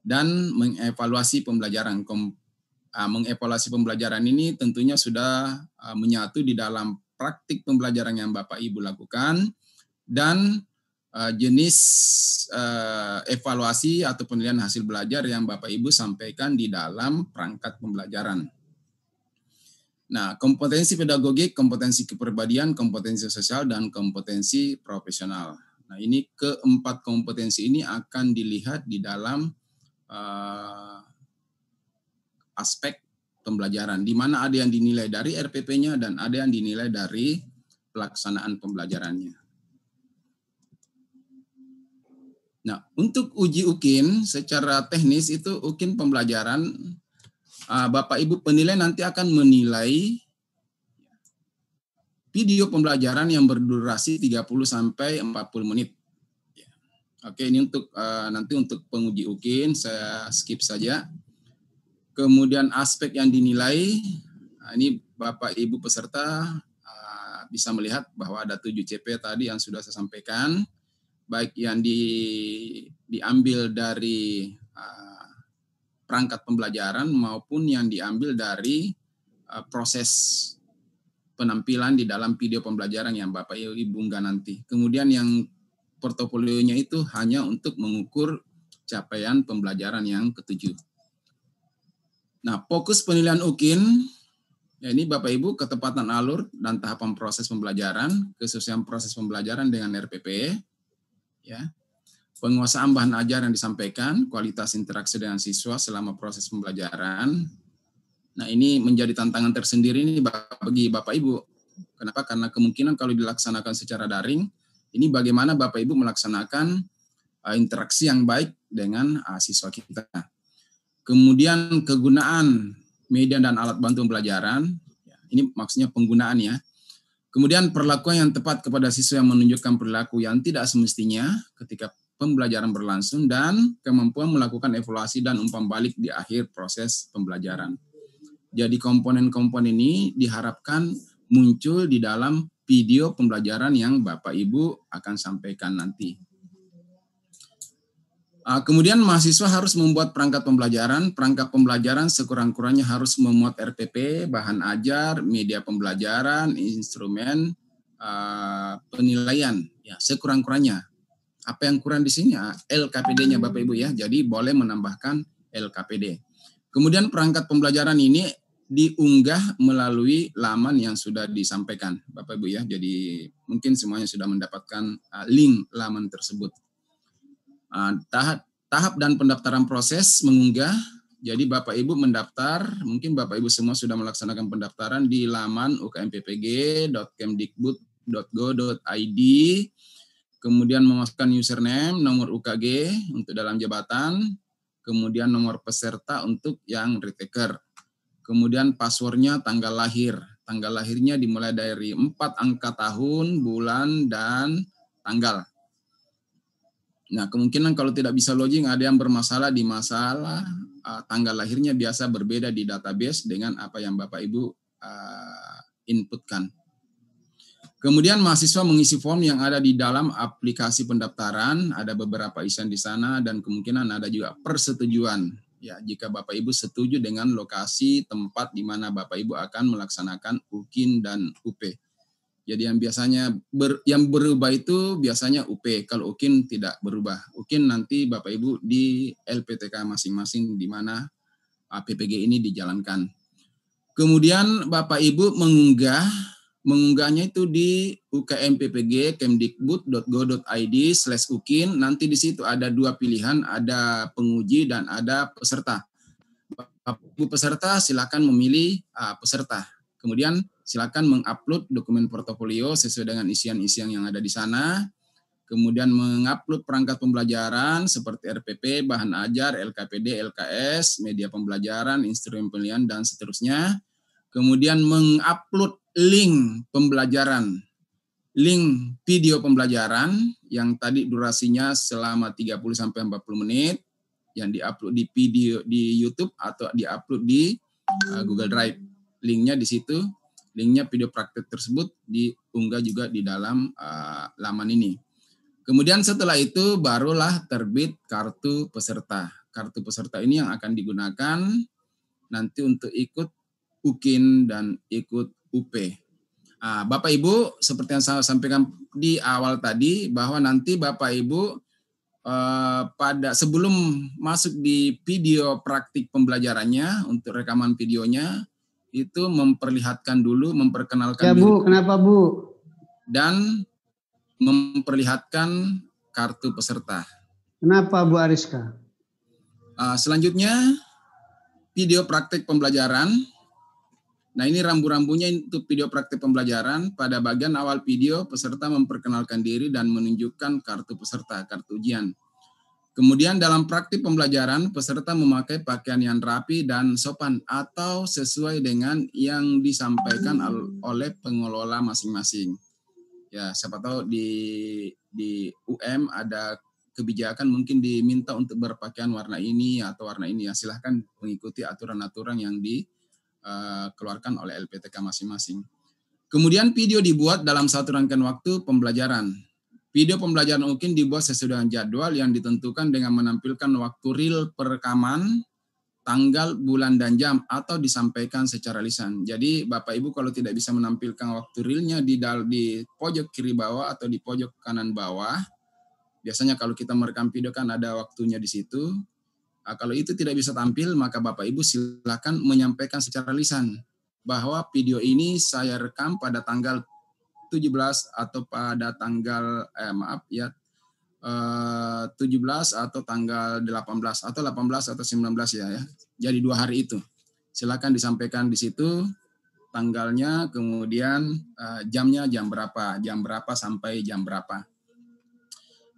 Dan mengevaluasi pembelajaran. Mengevaluasi pembelajaran ini tentunya sudah menyatu di dalam praktik pembelajaran yang Bapak Ibu lakukan dan jenis evaluasi atau penilaian hasil belajar yang Bapak Ibu sampaikan di dalam perangkat pembelajaran. Nah, kompetensi pedagogik, kompetensi kepribadian, kompetensi sosial, dan kompetensi profesional. Nah, ini keempat kompetensi ini akan dilihat di dalam aspek pembelajaran, di mana ada yang dinilai dari RPP-nya dan ada yang dinilai dari pelaksanaan pembelajarannya. Nah, untuk uji UKIN secara teknis itu UKIN pembelajaran, Bapak Ibu penilai nanti akan menilai video pembelajaran yang berdurasi 30 sampai 40 menit. Oke, ini untuk nanti untuk penguji UKIN saya skip saja. Kemudian aspek yang dinilai, ini Bapak Ibu peserta bisa melihat bahwa ada 7 CP tadi yang sudah saya sampaikan, baik yang diambil dari perangkat pembelajaran maupun yang diambil dari proses penampilan di dalam video pembelajaran yang Bapak Ibu unggah nanti. Kemudian yang portofolionya itu hanya untuk mengukur capaian pembelajaran yang ketujuh. Nah, fokus penilaian UKIN, ya ini Bapak Ibu ketepatan alur dan tahapan proses pembelajaran, kesesuaian proses pembelajaran dengan RPP, ya, penguasaan bahan ajar yang disampaikan, kualitas interaksi dengan siswa selama proses pembelajaran. Nah, ini menjadi tantangan tersendiri ini bagi Bapak Ibu. Kenapa? Karena kemungkinan kalau dilaksanakan secara daring, ini bagaimana Bapak Ibu melaksanakan interaksi yang baik dengan siswa kita. Kemudian kegunaan media dan alat bantu pembelajaran, ini maksudnya penggunaan ya. Kemudian perlakuan yang tepat kepada siswa yang menunjukkan perilaku yang tidak semestinya ketika pembelajaran berlangsung dan kemampuan melakukan evaluasi dan umpan balik di akhir proses pembelajaran. Jadi komponen-komponen ini diharapkan muncul di dalam video pembelajaran yang Bapak Ibu akan sampaikan nanti. Kemudian mahasiswa harus membuat perangkat pembelajaran. Perangkat pembelajaran sekurang-kurangnya harus memuat RPP, bahan ajar, media pembelajaran, instrumen, penilaian. Ya, sekurang-kurangnya. Apa yang kurang di sini? LKPD-nya Bapak Ibu ya. Jadi boleh menambahkan LKPD. Kemudian perangkat pembelajaran ini diunggah melalui laman yang sudah disampaikan Bapak Ibu ya. Jadi mungkin semuanya sudah mendapatkan link laman tersebut. Tahap dan pendaftaran proses mengunggah. Jadi Bapak Ibu mendaftar, mungkin Bapak Ibu semua sudah melaksanakan pendaftaran di laman ukmppg.kemdikbud.go.id. Kemudian memasukkan username, nomor UKG untuk dalam jabatan, kemudian nomor peserta untuk yang retaker. Kemudian passwordnya tanggal lahir. Tanggal lahirnya dimulai dari 4 angka tahun, bulan, dan tanggal. Nah, kemungkinan kalau tidak bisa login ada yang bermasalah di masalah tanggal lahirnya biasa berbeda di database dengan apa yang Bapak Ibu inputkan. Kemudian mahasiswa mengisi form yang ada di dalam aplikasi pendaftaran, ada beberapa isian di sana dan kemungkinan ada juga persetujuan. Ya, jika Bapak Ibu setuju dengan lokasi tempat di mana Bapak Ibu akan melaksanakan UKIN dan UP. Jadi yang biasanya yang berubah itu biasanya UP, kalau UKIN tidak berubah. UKIN nanti Bapak Ibu di LPTK masing-masing di mana PPG ini dijalankan. Kemudian Bapak Ibu mengunggahnya itu di ukmppg.kemdikbud.go.id/ukin. Nanti di situ ada 2 pilihan, ada penguji dan ada peserta. Bapak Ibu peserta silakan memilih peserta. Kemudian silakan mengupload dokumen portofolio sesuai dengan isian-isian yang ada di sana. Kemudian mengupload perangkat pembelajaran seperti RPP, bahan ajar, LKPD, LKS, media pembelajaran, instrumen penilaian, dan seterusnya. Kemudian mengupload link pembelajaran, link video pembelajaran yang tadi durasinya selama 30-40 menit, yang diupload di video di YouTube atau diupload di Google Drive. Linknya di situ, linknya video praktek tersebut diunggah juga di dalam laman ini. Kemudian setelah itu barulah terbit kartu peserta. Kartu peserta ini yang akan digunakan nanti untuk ikut UKIN dan ikut UP. Bapak Ibu, seperti yang saya sampaikan di awal tadi, bahwa nanti Bapak Ibu pada sebelum masuk di video praktik pembelajarannya untuk rekaman videonya, itu memperlihatkan dulu, memperkenalkan ya, Bu, kenapa Bu? Dan memperlihatkan kartu peserta. Kenapa Bu Ariska? Selanjutnya video praktik pembelajaran. Nah, ini rambu-rambunya untuk video praktik pembelajaran. Pada bagian awal video, peserta memperkenalkan diri dan menunjukkan kartu peserta, kartu ujian. Kemudian dalam praktik pembelajaran, peserta memakai pakaian yang rapi dan sopan atau sesuai dengan yang disampaikan oleh pengelola masing-masing. Ya, siapa tahu di UM ada kebijakan mungkin diminta untuk berpakaian warna ini atau warna ini, ya silahkan mengikuti aturan-aturan yang dikeluarkan oleh LPTK masing-masing. Kemudian video dibuat dalam satu rangkaian waktu pembelajaran. Video pembelajaran mungkin dibuat sesuai dengan jadwal yang ditentukan dengan menampilkan waktu real perekaman, tanggal, bulan, dan jam, atau disampaikan secara lisan. Jadi Bapak Ibu kalau tidak bisa menampilkan waktu realnya di pojok kiri bawah atau di pojok kanan bawah, biasanya kalau kita merekam video kan ada waktunya di situ. Kalau itu tidak bisa tampil, maka Bapak Ibu silakan menyampaikan secara lisan bahwa video ini saya rekam pada tanggal 17 atau pada tanggal 17 atau tanggal 18 atau 18 atau 19 ya. Jadi 2 hari itu. Silakan disampaikan di situ tanggalnya, kemudian jamnya jam berapa sampai jam berapa.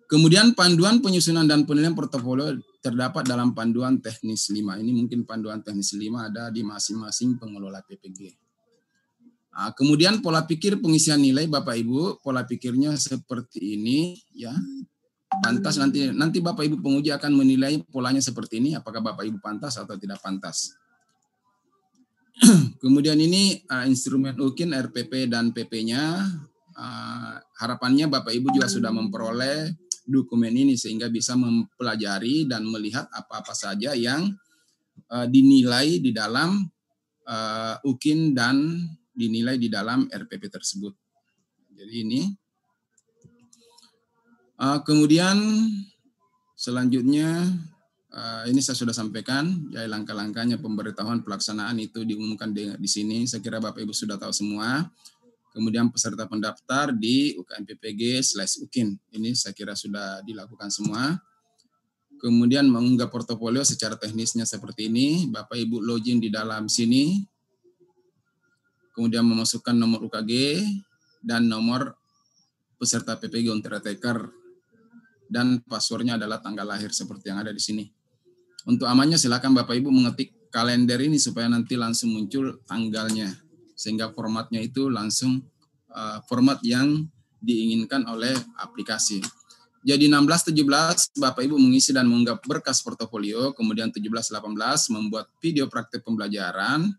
Kemudian panduan penyusunan dan penilaian portofolio terdapat dalam panduan teknis 5. Ini mungkin panduan teknis 5 ada di masing-masing pengelola PPG. Kemudian pola pikir pengisian nilai Bapak Ibu, pola pikirnya seperti ini ya. Pantas nanti Bapak Ibu penguji akan menilai polanya seperti ini, apakah Bapak Ibu pantas atau tidak pantas. Kemudian ini instrumen UKIN, RPP dan PP-nya. Harapannya Bapak Ibu juga sudah memperoleh dokumen ini sehingga bisa mempelajari dan melihat apa-apa saja yang dinilai di dalam UKIN dan dinilai di dalam RPP tersebut. Jadi ini. Kemudian selanjutnya ini saya sudah sampaikan, ya langkah-langkahnya pemberitahuan pelaksanaan itu diumumkan di sini. Saya kira Bapak Ibu sudah tahu semua. Kemudian peserta pendaftar di UKM PPG/UKIN. Ini saya kira sudah dilakukan semua. Kemudian mengunggah portofolio secara teknisnya seperti ini. Bapak Ibu login di dalam sini. Kemudian memasukkan nomor UKG dan nomor peserta PPG Undertaker, dan passwordnya adalah tanggal lahir seperti yang ada di sini. Untuk amannya silakan Bapak Ibu mengetik kalender ini supaya nanti langsung muncul tanggalnya, sehingga formatnya itu langsung format yang diinginkan oleh aplikasi. Jadi 16-17 Bapak Ibu mengisi dan mengunggah berkas portofolio, kemudian 17-18 membuat video praktek pembelajaran,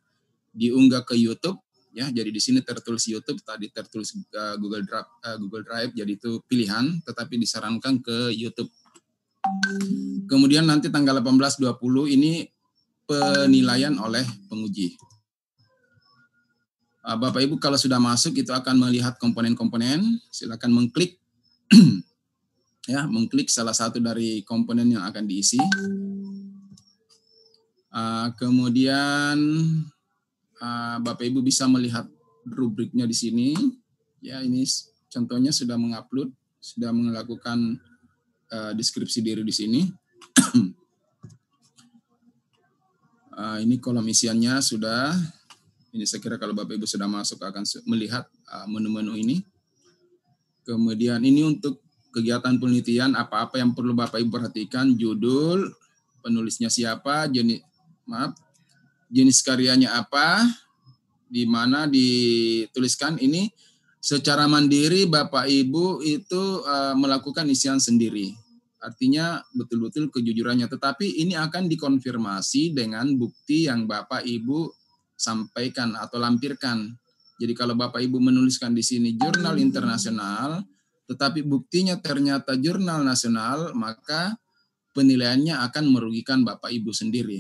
diunggah ke YouTube. Ya, jadi di sini tertulis YouTube, tadi tertulis Google Drive, jadi itu pilihan, tetapi disarankan ke YouTube. Kemudian nanti tanggal 18-20 ini penilaian oleh penguji. Bapak Ibu kalau sudah masuk itu akan melihat komponen-komponen, silakan mengklik ya, mengklik salah satu dari komponen yang akan diisi. Kemudian Bapak Ibu bisa melihat rubriknya di sini. Ya, ini contohnya sudah mengupload, sudah melakukan deskripsi diri di sini. Ini kolom isiannya sudah. Ini saya kira kalau Bapak Ibu sudah masuk akan melihat menu-menu ini. Kemudian ini untuk kegiatan penelitian, apa-apa yang perlu Bapak Ibu perhatikan, judul, penulisnya siapa, jenis karyanya apa, di mana dituliskan ini secara mandiri Bapak Ibu itu melakukan isian sendiri. Artinya betul-betul kejujurannya, tetapi ini akan dikonfirmasi dengan bukti yang Bapak Ibu sampaikan atau lampirkan. Jadi kalau Bapak Ibu menuliskan di sini jurnal internasional, tetapi buktinya ternyata jurnal nasional, maka penilaiannya akan merugikan Bapak Ibu sendiri.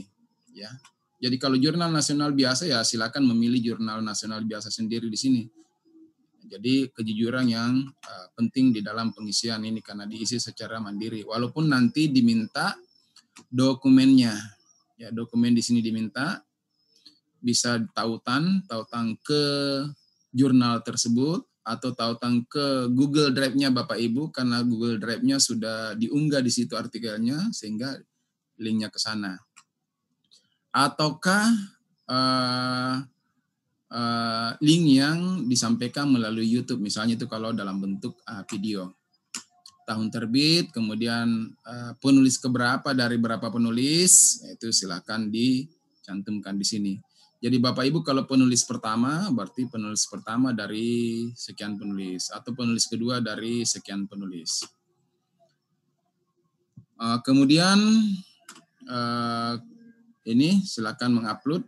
Ya. Jadi kalau jurnal nasional biasa ya silakan memilih jurnal nasional biasa sendiri di sini. Jadi kejujuran yang penting di dalam pengisian ini karena diisi secara mandiri. Walaupun nanti diminta dokumennya, ya dokumen di sini diminta, bisa tautan ke jurnal tersebut atau tautan ke Google Drive-nya Bapak Ibu karena Google Drive-nya sudah diunggah di situ artikelnya sehingga linknya ke sana. Ataukah link yang disampaikan melalui YouTube, misalnya itu kalau dalam bentuk video. tahun terbit, kemudian penulis keberapa dari berapa penulis, itu silakan dicantumkan di sini. Jadi Bapak Ibu kalau penulis pertama berarti penulis pertama dari sekian penulis atau penulis kedua dari sekian penulis. Kemudian ini silakan mengupload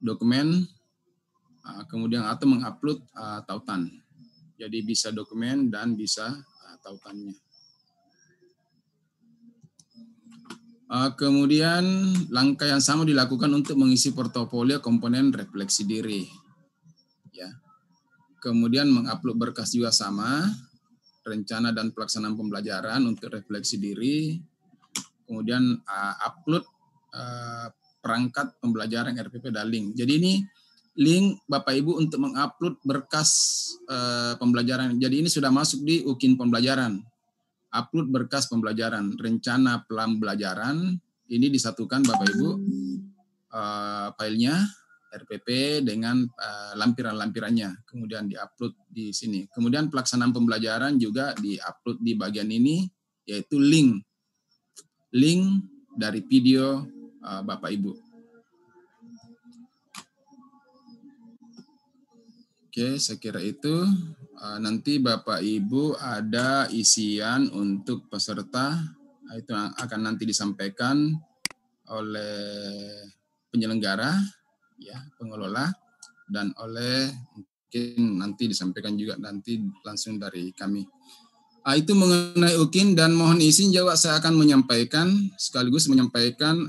dokumen, kemudian atau mengupload tautan. Jadi bisa dokumen dan bisa tautannya. Kemudian langkah yang sama dilakukan untuk mengisi portofolio komponen refleksi diri. Ya. Kemudian mengupload berkas juga sama, rencana dan pelaksanaan pembelajaran untuk refleksi diri. Kemudian upload perangkat pembelajaran RPP dan link. Jadi ini link Bapak Ibu untuk mengupload berkas pembelajaran. Jadi ini sudah masuk di UKIN pembelajaran. Upload berkas pembelajaran, rencana pembelajaran, ini disatukan Bapak Ibu filenya RPP dengan lampiran-lampirannya, kemudian diupload di sini. Kemudian pelaksanaan pembelajaran juga diupload di bagian ini, yaitu link dari video Bapak Ibu. Oke, saya kira itu. Nanti Bapak Ibu ada isian untuk peserta, itu akan nanti disampaikan oleh penyelenggara, ya, pengelola, dan oleh mungkin nanti disampaikan juga nanti langsung dari kami. Itu mengenai UKIN, dan mohon izin juga saya akan menyampaikan sekaligus menyampaikan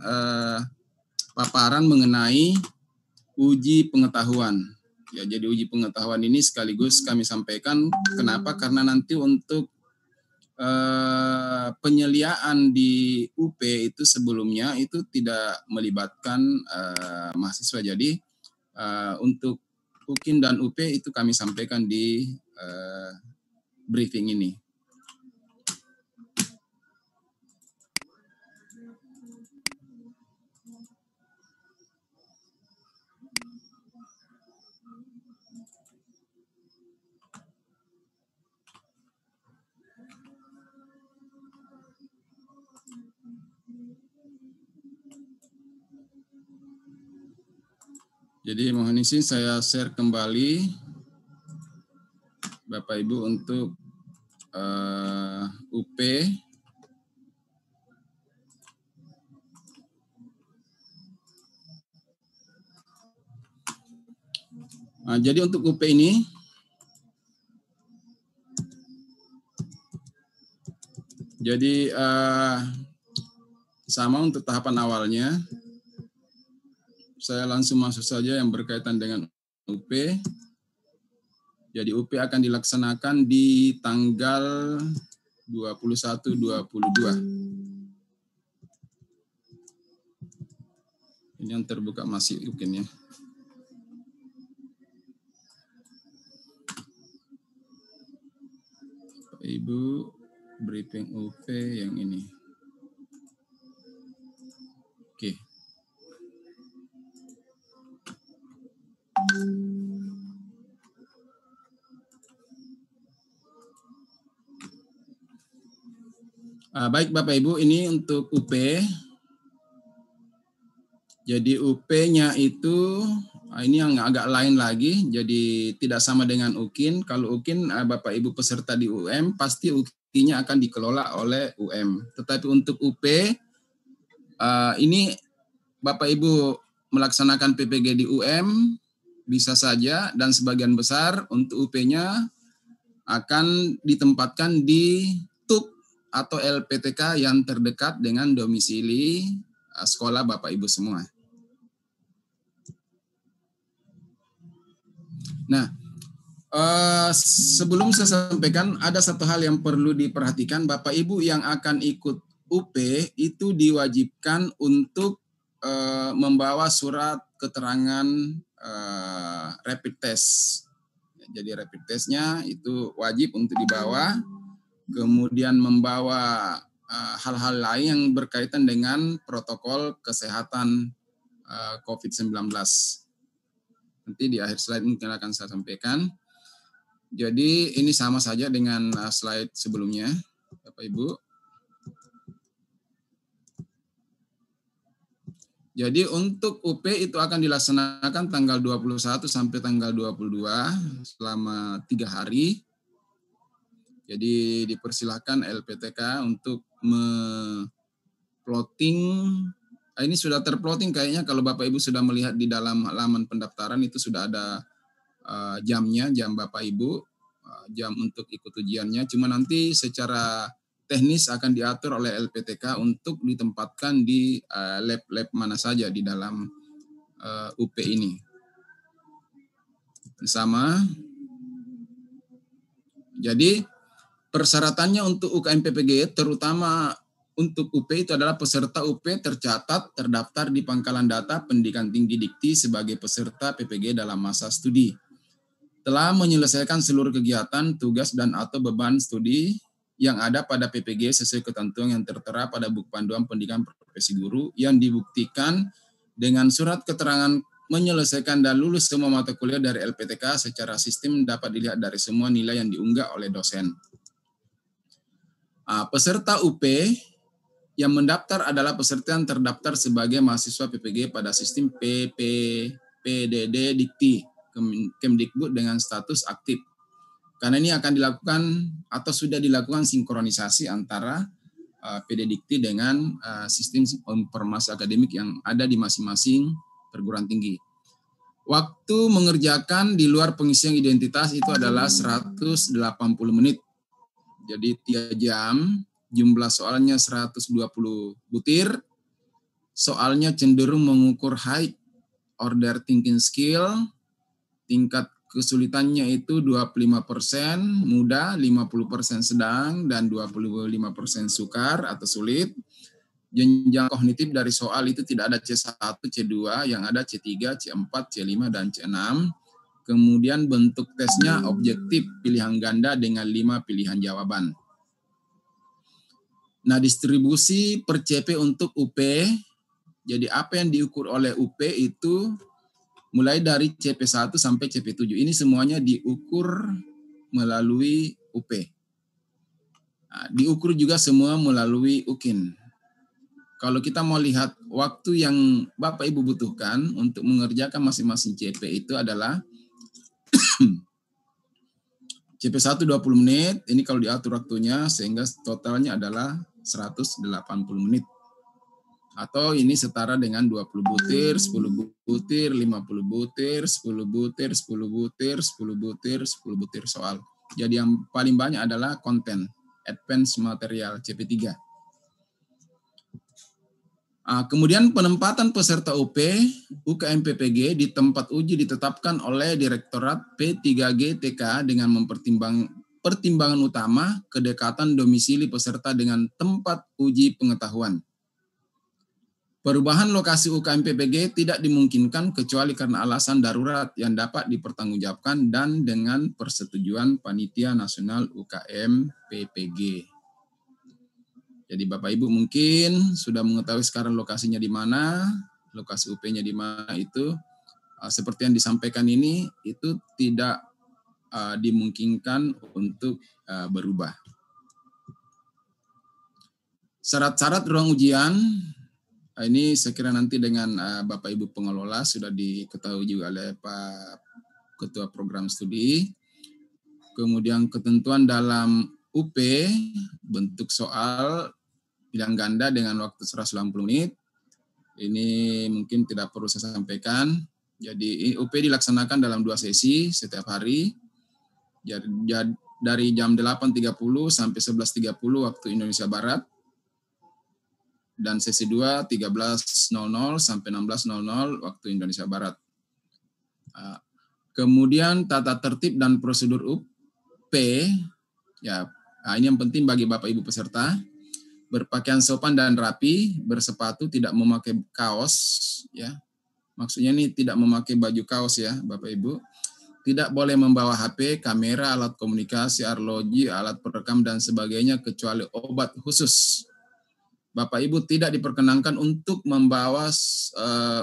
paparan mengenai uji pengetahuan. Ya, jadi uji pengetahuan ini sekaligus kami sampaikan. Kenapa? Karena nanti untuk penyeliaan di UP itu sebelumnya itu tidak melibatkan mahasiswa. Jadi untuk UKIN dan UP itu kami sampaikan di briefing ini. Jadi mohon izin saya share kembali Bapak Ibu untuk UP. Jadi untuk UP ini, jadi sama untuk tahapan awalnya. Saya langsung masuk saja yang berkaitan dengan UP. Jadi UP akan dilaksanakan di tanggal 21-22. Ini yang terbuka masih UKIN ya. Ibu briefing UP yang ini. Oke. Baik Bapak Ibu, ini untuk UP. Jadi UP-nya itu ini yang agak lain lagi, jadi tidak sama dengan UKIN. Kalau UKIN Bapak Ibu peserta di UM, pasti UKIN-nya akan dikelola oleh UM. Tetapi untuk UP, ini Bapak Ibu melaksanakan PPG di UM, bisa saja, dan sebagian besar untuk UP-nya akan ditempatkan di TUK atau LPTK yang terdekat dengan domisili sekolah Bapak Ibu semua. Nah, sebelum saya sampaikan, ada satu hal yang perlu diperhatikan. Bapak Ibu yang akan ikut UP itu diwajibkan untuk membawa surat keterangan rapid test. Jadi rapid testnya itu wajib untuk dibawa. Kemudian membawa hal-hal lain yang berkaitan dengan protokol kesehatan COVID-19. Nanti di akhir slide mungkin akan saya sampaikan. Jadi ini sama saja dengan slide sebelumnya, Bapak Ibu. Jadi untuk UP itu akan dilaksanakan tanggal 21 sampai tanggal 22 selama 3 hari. Jadi dipersilahkan LPTK untuk plotting. Ini sudah terplotting kayaknya kalau Bapak Ibu sudah melihat di dalam halaman pendaftaran itu sudah ada jamnya, jam Bapak Ibu, jam untuk ikut ujiannya. Cuma nanti secara teknis akan diatur oleh LPTK untuk ditempatkan di lab-lab mana saja di dalam UP ini. Sama. Jadi persyaratannya untuk UKM PPG terutama untuk UP itu adalah peserta UP tercatat terdaftar di Pangkalan Data Pendidikan Tinggi Dikti sebagai peserta PPG dalam masa studi. Telah menyelesaikan seluruh kegiatan, tugas, dan atau beban studi yang ada pada PPG sesuai ketentuan yang tertera pada Buku Panduan Pendidikan Profesi Guru yang dibuktikan dengan surat keterangan menyelesaikan dan lulus semua mata kuliah dari LPTK secara sistem dapat dilihat dari semua nilai yang diunggah oleh dosen. Peserta UP yang mendaftar adalah peserta yang terdaftar sebagai mahasiswa PPG pada sistem PDD Dikti Kemdikbud dengan status aktif. Karena ini akan dilakukan atau sudah dilakukan sinkronisasi antara PD Dikti dengan sistem informasi akademik yang ada di masing-masing perguruan tinggi. Waktu mengerjakan di luar pengisian identitas itu adalah 180 menit. Jadi 3 jam, jumlah soalnya 120 butir. Soalnya cenderung mengukur high order thinking skill, tingkat kesulitannya itu 25% mudah, 50% sedang, dan 25% sukar atau sulit. Jenjang kognitif dari soal itu tidak ada C1, C2, yang ada C3, C4, C5, dan C6. Kemudian bentuk tesnya objektif pilihan ganda dengan 5 pilihan jawaban. Nah, distribusi per CP untuk UP, jadi apa yang diukur oleh UP itu mulai dari CP1 sampai CP7. Ini semuanya diukur melalui UP. Nah, diukur juga semua melalui UKIN. Kalau kita mau lihat waktu yang Bapak Ibu butuhkan untuk mengerjakan masing-masing CP itu adalah CP1 20 menit, ini kalau diatur waktunya sehingga totalnya adalah 180 menit. Atau ini setara dengan 20 butir, 10 butir, 50 butir, 10 butir, 10 butir, 10 butir, 10 butir soal. Jadi yang paling banyak adalah konten, advance material, CP3. Kemudian penempatan peserta UP, UKM PPG di tempat uji ditetapkan oleh Direktorat P3G TK dengan pertimbangan utama kedekatan domisili peserta dengan tempat uji pengetahuan. Perubahan lokasi UKM PPG tidak dimungkinkan kecuali karena alasan darurat yang dapat dipertanggungjawabkan dan dengan persetujuan Panitia Nasional UKM PPG. Jadi Bapak Ibu mungkin sudah mengetahui sekarang lokasinya di mana, lokasi UP-nya di mana itu. Seperti yang disampaikan ini, itu tidak dimungkinkan untuk berubah. Syarat-syarat ruang ujian, ini saya kira nanti dengan Bapak Ibu pengelola sudah diketahui juga oleh Pak Ketua Program Studi. Kemudian ketentuan dalam UP, bentuk soal pilihan ganda dengan waktu 180 menit. Ini mungkin tidak perlu saya sampaikan. Jadi UP dilaksanakan dalam 2 sesi setiap hari. Dari jam 8.30 sampai 11.30 waktu Indonesia Barat. Dan sesi 2 13.00 sampai 16.00 waktu Indonesia Barat. Kemudian tata tertib dan prosedur UP, ya, ini yang penting bagi Bapak Ibu peserta. Berpakaian sopan dan rapi, bersepatu, tidak memakai kaos, ya. Maksudnya ini tidak memakai baju kaos ya, Bapak Ibu. Tidak boleh membawa HP, kamera, alat komunikasi, arloji, alat perekam dan sebagainya kecuali obat khusus. Bapak Ibu tidak diperkenankan untuk membawa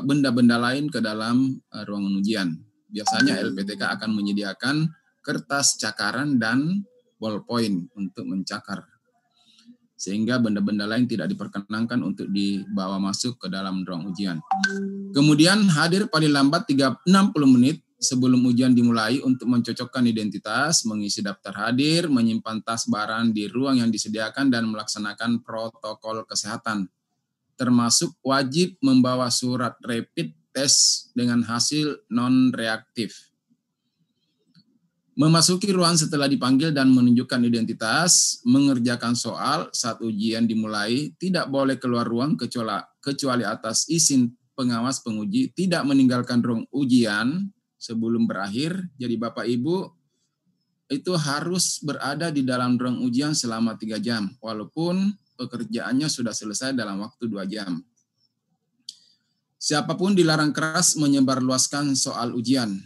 benda-benda lain ke dalam ruangan ujian. Biasanya LPTK akan menyediakan kertas cakaran dan ballpoint untuk mencakar. Sehingga benda-benda lain tidak diperkenankan untuk dibawa masuk ke dalam ruang ujian. Kemudian hadir paling lambat 60 menit sebelum ujian dimulai untuk mencocokkan identitas, mengisi daftar hadir, menyimpan tas barang di ruang yang disediakan, dan melaksanakan protokol kesehatan. Termasuk wajib membawa surat rapid test dengan hasil non-reaktif. Memasuki ruang setelah dipanggil dan menunjukkan identitas, mengerjakan soal saat ujian dimulai, tidak boleh keluar ruang kecuali atas izin pengawas penguji, tidak meninggalkan ruang ujian sebelum berakhir. Jadi Bapak Ibu itu harus berada di dalam ruang ujian selama 3 jam, walaupun pekerjaannya sudah selesai dalam waktu 2 jam. Siapapun dilarang keras menyebarluaskan soal ujian.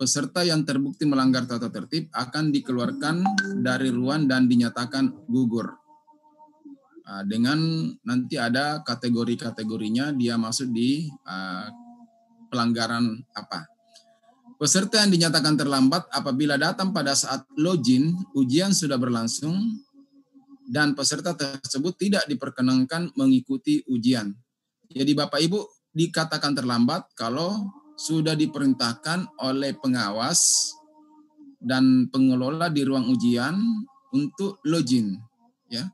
Peserta yang terbukti melanggar tata tertib akan dikeluarkan dari ruang dan dinyatakan gugur. Dengan nanti ada kategori-kategorinya, dia masuk di pelanggaran apa. Peserta yang dinyatakan terlambat apabila datang pada saat login, ujian sudah berlangsung, dan peserta tersebut tidak diperkenankan mengikuti ujian. Jadi Bapak Ibu dikatakan terlambat kalau sudah diperintahkan oleh pengawas dan pengelola di ruang ujian untuk login, ya.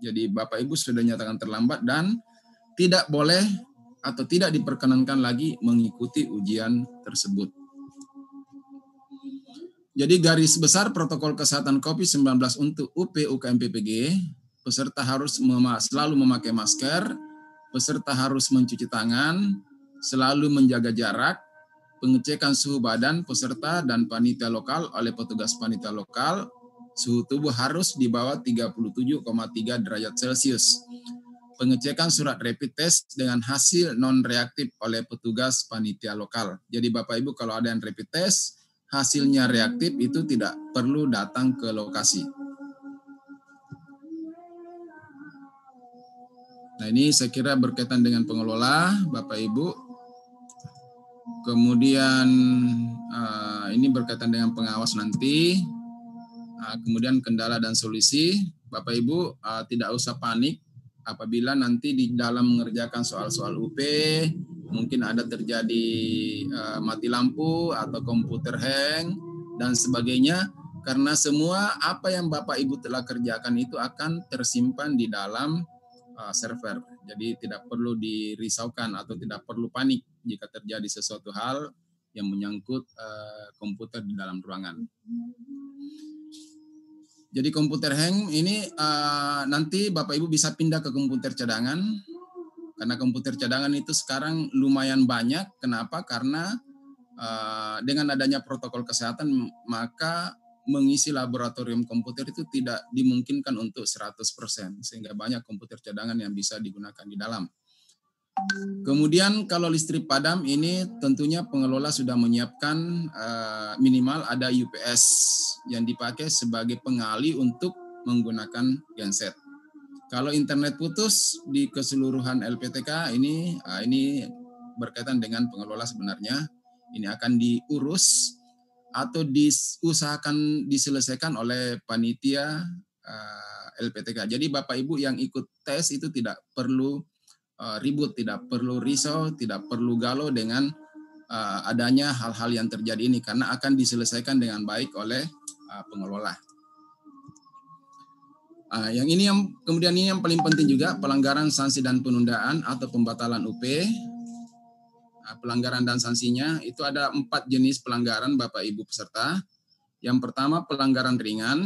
Jadi Bapak Ibu sudah dinyatakan terlambat dan tidak boleh atau tidak diperkenankan lagi mengikuti ujian tersebut. Jadi garis besar protokol kesehatan COVID-19 untuk UP UKM PPG, peserta harus selalu memakai masker, peserta harus mencuci tangan, selalu menjaga jarak, pengecekan suhu badan peserta dan panitia lokal oleh petugas panitia lokal, suhu tubuh harus di bawah 37,3 derajat Celcius. Pengecekan surat rapid test dengan hasil non-reaktif oleh petugas panitia lokal. Jadi Bapak Ibu kalau ada yang rapid test, hasilnya reaktif itu tidak perlu datang ke lokasi. Nah ini saya kira berkaitan dengan pengelola, Bapak Ibu. Kemudian ini berkaitan dengan pengawas nanti. Kemudian kendala dan solusi, Bapak Ibu tidak usah panik apabila nanti di dalam mengerjakan soal-soal UP mungkin ada terjadi mati lampu atau komputer hang dan sebagainya, karena semua apa yang Bapak Ibu telah kerjakan itu akan tersimpan di dalam server. Jadi tidak perlu dirisaukan atau tidak perlu panik jika terjadi sesuatu hal yang menyangkut komputer di dalam ruangan. Jadi komputer hang ini nanti Bapak Ibu bisa pindah ke komputer cadangan, karena komputer cadangan itu sekarang lumayan banyak. Kenapa? Karena dengan adanya protokol kesehatan maka mengisi laboratorium komputer itu tidak dimungkinkan untuk 100%, sehingga banyak komputer cadangan yang bisa digunakan di dalam. Kemudian kalau listrik padam ini tentunya pengelola sudah menyiapkan minimal ada UPS yang dipakai sebagai pengalih untuk menggunakan genset. Kalau internet putus di keseluruhan LPTK ini berkaitan dengan pengelola sebenarnya, ini akan diurus atau diusahakan diselesaikan oleh panitia LPTK. Jadi Bapak Ibu yang ikut tes itu tidak perlu ribut, tidak perlu risau, tidak perlu galau dengan adanya hal-hal yang terjadi ini, karena akan diselesaikan dengan baik oleh pengelola. Kemudian ini yang paling penting juga, pelanggaran, sanksi dan penundaan atau pembatalan UP. Pelanggaran dan sanksinya itu ada 4 jenis pelanggaran Bapak Ibu peserta. Yang pertama pelanggaran ringan,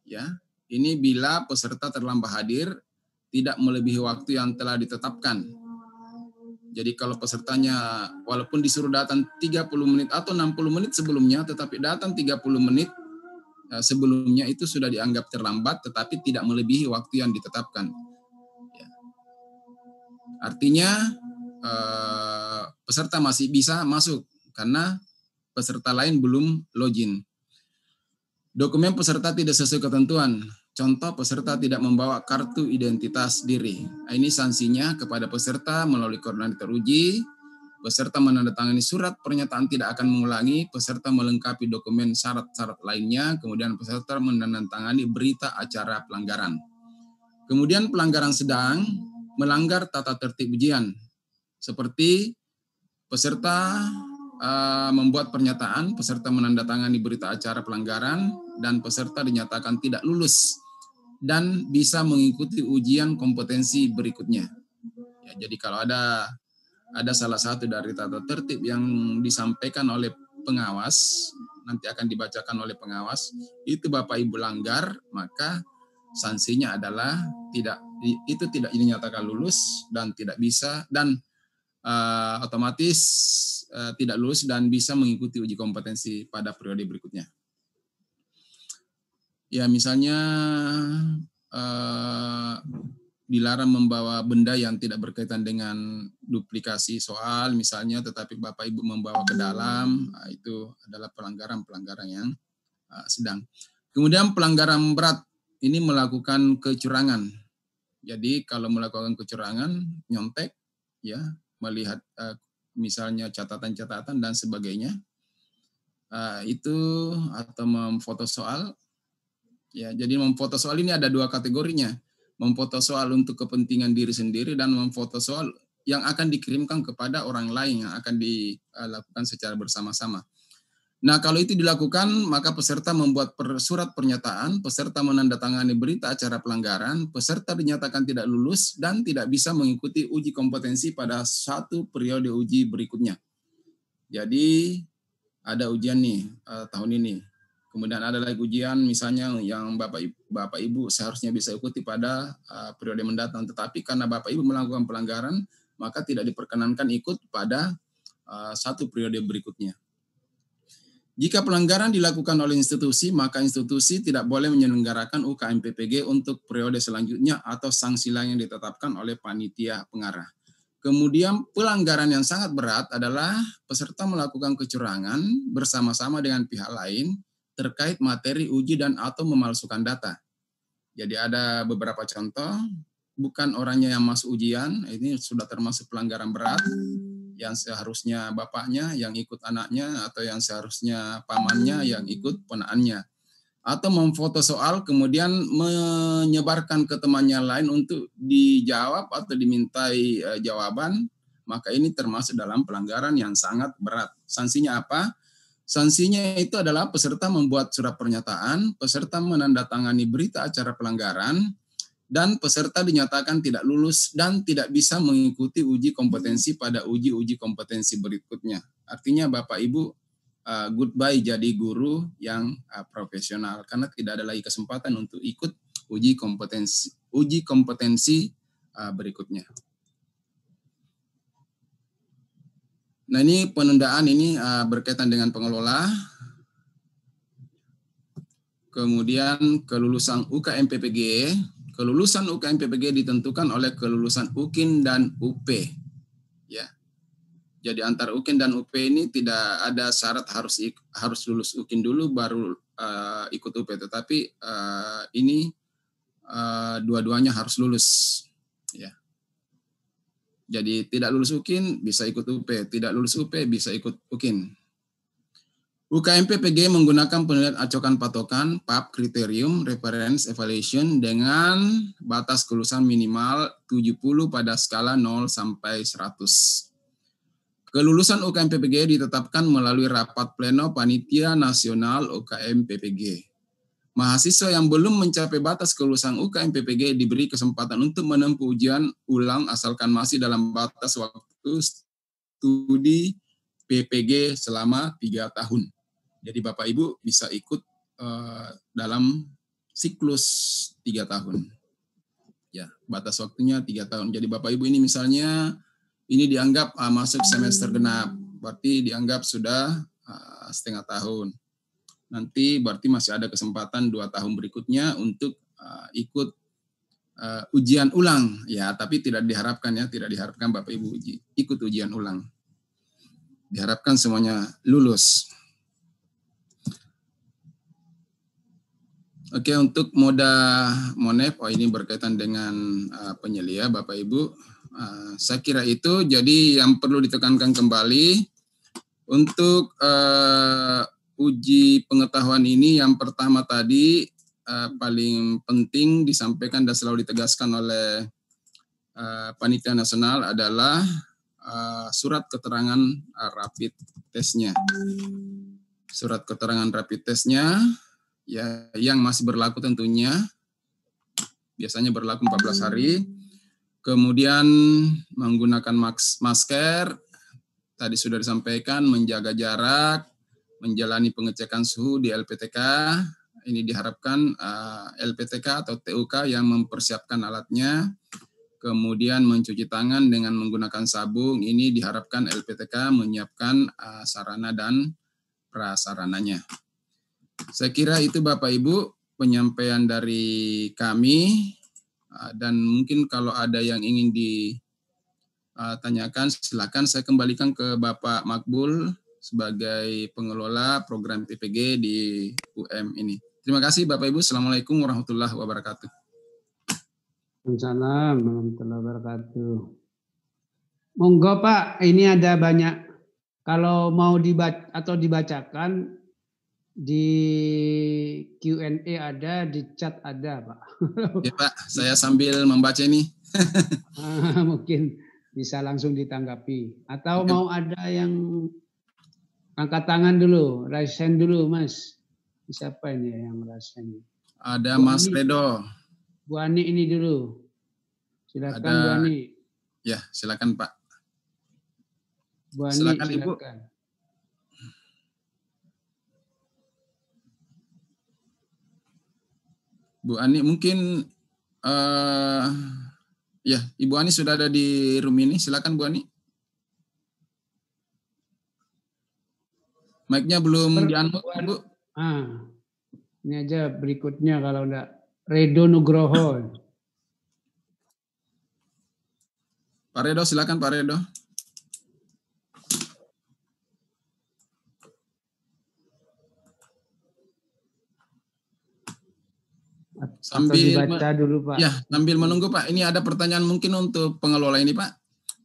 ya. Ini bila peserta terlambat hadir tidak melebihi waktu yang telah ditetapkan. Jadi kalau pesertanya walaupun disuruh datang 30 menit atau 60 menit sebelumnya, tetapi datang 30 menit sebelumnya itu sudah dianggap terlambat, tetapi tidak melebihi waktu yang ditetapkan. Ya. Artinya peserta masih bisa masuk karena peserta lain belum login. Dokumen peserta tidak sesuai ketentuan. Contoh, peserta tidak membawa kartu identitas diri. Ini sanksinya kepada peserta melalui koordinator uji. peserta menandatangani surat pernyataan tidak akan mengulangi, peserta melengkapi dokumen syarat-syarat lainnya, kemudian peserta menandatangani berita acara pelanggaran. Kemudian pelanggaran sedang melanggar tata tertib ujian, seperti peserta membuat pernyataan, peserta menandatangani berita acara pelanggaran, dan peserta dinyatakan tidak lulus dan bisa mengikuti ujian kompetensi berikutnya. Ya, jadi kalau ada salah satu dari tata tertib yang disampaikan oleh pengawas, nanti akan dibacakan oleh pengawas, itu Bapak Ibu langgar, maka sanksinya adalah tidak dinyatakan lulus dan tidak bisa, dan otomatis tidak lulus dan bisa mengikuti uji kompetensi pada periode berikutnya. Ya, misalnya dilarang membawa benda yang tidak berkaitan dengan duplikasi soal misalnya, tetapi Bapak Ibu membawa ke dalam, itu adalah pelanggaran yang sedang. Kemudian pelanggaran berat ini melakukan kecurangan. Jadi kalau melakukan kecurangan, nyontek, ya, melihat misalnya catatan-catatan dan sebagainya, itu atau memfoto soal. Ya, jadi memfoto soal ini ada dua kategorinya. Memfoto soal untuk kepentingan diri sendiri dan memfoto soal yang akan dikirimkan kepada orang lain yang akan dilakukan secara bersama-sama. Nah, kalau itu dilakukan, maka peserta membuat surat pernyataan, peserta menandatangani berita acara pelanggaran, peserta dinyatakan tidak lulus dan tidak bisa mengikuti uji kompetensi pada satu periode uji berikutnya. Jadi ada ujian nih tahun ini. Kemudian ada lagi ujian misalnya yang Bapak Ibu seharusnya bisa ikuti pada periode mendatang, tetapi karena Bapak Ibu melakukan pelanggaran, maka tidak diperkenankan ikut pada satu periode berikutnya. Jika pelanggaran dilakukan oleh institusi, maka institusi tidak boleh menyelenggarakan UKM PPG untuk periode selanjutnya atau sanksi lain yang ditetapkan oleh panitia pengarah. Kemudian pelanggaran yang sangat berat adalah peserta melakukan kecurangan bersama-sama dengan pihak lain terkait materi uji dan atau memalsukan data. Jadi ada beberapa contoh, bukan orangnya yang masuk ujian, ini sudah termasuk pelanggaran berat, yang seharusnya bapaknya yang ikut anaknya, atau yang seharusnya pamannya yang ikut ponakannya. Atau memfoto soal kemudian menyebarkan ke temannya lain untuk dijawab atau dimintai jawaban, maka ini termasuk dalam pelanggaran yang sangat berat. Sanksinya apa? Sanksinya itu adalah peserta membuat surat pernyataan, peserta menandatangani berita acara pelanggaran, dan peserta dinyatakan tidak lulus dan tidak bisa mengikuti uji kompetensi pada uji kompetensi berikutnya. Artinya Bapak Ibu goodbye jadi guru yang profesional karena tidak ada lagi kesempatan untuk ikut uji kompetensi berikutnya. Nah, ini penundaan ini berkaitan dengan pengelola. Kemudian kelulusan UKM PPG. Kelulusan UKM PPG ditentukan oleh kelulusan UKIN dan UP. Ya. Jadi antara UKIN dan UP ini tidak ada syarat harus lulus UKIN dulu baru ikut UP, tetapi ini dua-duanya harus lulus. Ya. Jadi tidak lulus UKIN bisa ikut UP, tidak lulus UP bisa ikut UKIN. UKM PPG menggunakan penilaian acokan patokan PAP Criterium Reference Evaluation dengan batas kelulusan minimal 70 pada skala 0 sampai 100. Kelulusan UKM PPG ditetapkan melalui rapat pleno Panitia Nasional UKM PPG. Mahasiswa yang belum mencapai batas kelulusan UKM PPG diberi kesempatan untuk menempuh ujian ulang asalkan masih dalam batas waktu studi PPG selama 3 tahun. Jadi Bapak Ibu bisa ikut dalam siklus 3 tahun. Ya, batas waktunya 3 tahun. Jadi Bapak Ibu ini misalnya ini dianggap masuk semester genap, berarti dianggap sudah setengah tahun. Nanti berarti masih ada kesempatan 2 tahun berikutnya untuk ikut ujian ulang. Ya, tapi tidak diharapkan Bapak Ibu ikut ujian ulang. Diharapkan semuanya lulus. Oke, untuk moda MONEF, ini berkaitan dengan penyelia Bapak Ibu. Saya kira itu. Jadi yang perlu ditekankan kembali untuk uji pengetahuan ini, yang pertama tadi paling penting disampaikan dan selalu ditegaskan oleh Panitia Nasional adalah surat keterangan rapid testnya. Surat keterangan rapid testnya ya, yang masih berlaku tentunya, biasanya berlaku 14 hari. Kemudian menggunakan masker, tadi sudah disampaikan, menjaga jarak, menjalani pengecekan suhu di LPTK. Ini diharapkan LPTK atau TUK yang mempersiapkan alatnya. Kemudian mencuci tangan dengan menggunakan sabun. Ini diharapkan LPTK menyiapkan sarana dan prasarananya. Saya kira itu Bapak Ibu penyampaian dari kami. Dan mungkin kalau ada yang ingin ditanyakan, silakan saya kembalikan ke Bapak Makbul sebagai pengelola program TPG di UM ini. Terima kasih Bapak Ibu. Assalamualaikum warahmatullahi wabarakatuh. Waalaikumsalam warahmatullahi wabarakatuh. Monggo Pak, ini ada banyak. Kalau mau dibaca atau dibacakan di Q&A ada, di chat ada Pak. Ya Pak, saya sambil membaca ini. Mungkin bisa langsung ditanggapi. Atau mau ada yang angkat tangan dulu, raise hand dulu Mas. Siapa ini yang raise hand? Ada Mas Redo. Bu Ani ini dulu. Silakan Bu Ani. Ya, silakan Pak. Bu Ani, silakan Ibu. Bu Ani mungkin ya, Ibu Ani sudah ada di room ini. Silakan Bu Ani. Mic-nya belum di-unmute, Bu. Ini aja berikutnya kalau enggak. Redo Nugroho. Pak Redo, silakan Pak Redo. Sambil dibaca dulu Pak. Ya, sambil menunggu Pak. Ini ada pertanyaan mungkin untuk pengelola ini Pak.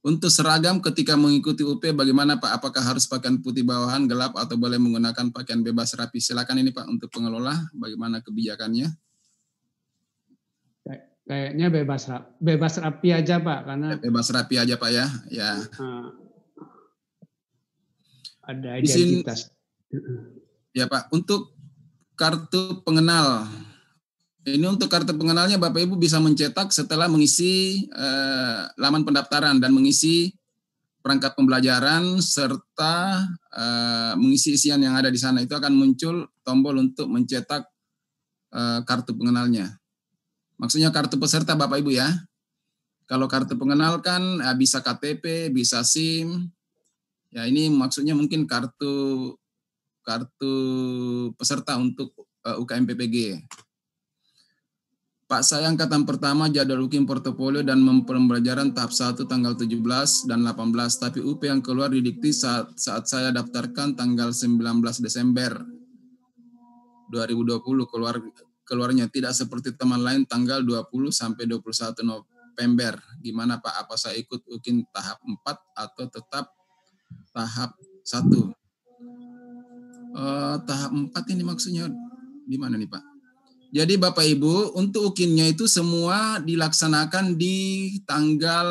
Untuk seragam ketika mengikuti UP bagaimana Pak? Apakah harus pakaian putih bawahan gelap atau boleh menggunakan pakaian bebas rapi? Silakan ini Pak untuk pengelola, bagaimana kebijakannya? Kayaknya bebas rapi aja Pak, karena bebas rapi aja Pak ya. Ya. Ada identitas. Ya Pak, untuk kartu pengenal. Ini untuk kartu pengenalnya Bapak Ibu bisa mencetak setelah mengisi laman pendaftaran dan mengisi perangkat pembelajaran serta mengisi isian yang ada di sana. Itu akan muncul tombol untuk mencetak kartu pengenalnya. Maksudnya kartu peserta Bapak Ibu ya. Kalau kartu pengenal kan bisa KTP, bisa SIM. Ya ini maksudnya mungkin kartu peserta untuk UKM PPG. Pak, saya angkatan pertama jadwal UKIM portofolio dan pembelajaran tahap 1 tanggal 17 dan 18, tapi UP yang keluar di Dikti saat saya daftarkan tanggal 19 Desember 2020 keluarnya tidak seperti teman lain tanggal 20 sampai 21 November. Gimana Pak? Apa saya ikut UKIM tahap 4 atau tetap tahap 1? Tahap 4 ini maksudnya di mana nih Pak? Jadi Bapak Ibu, untuk UKIN-nya itu semua dilaksanakan di tanggal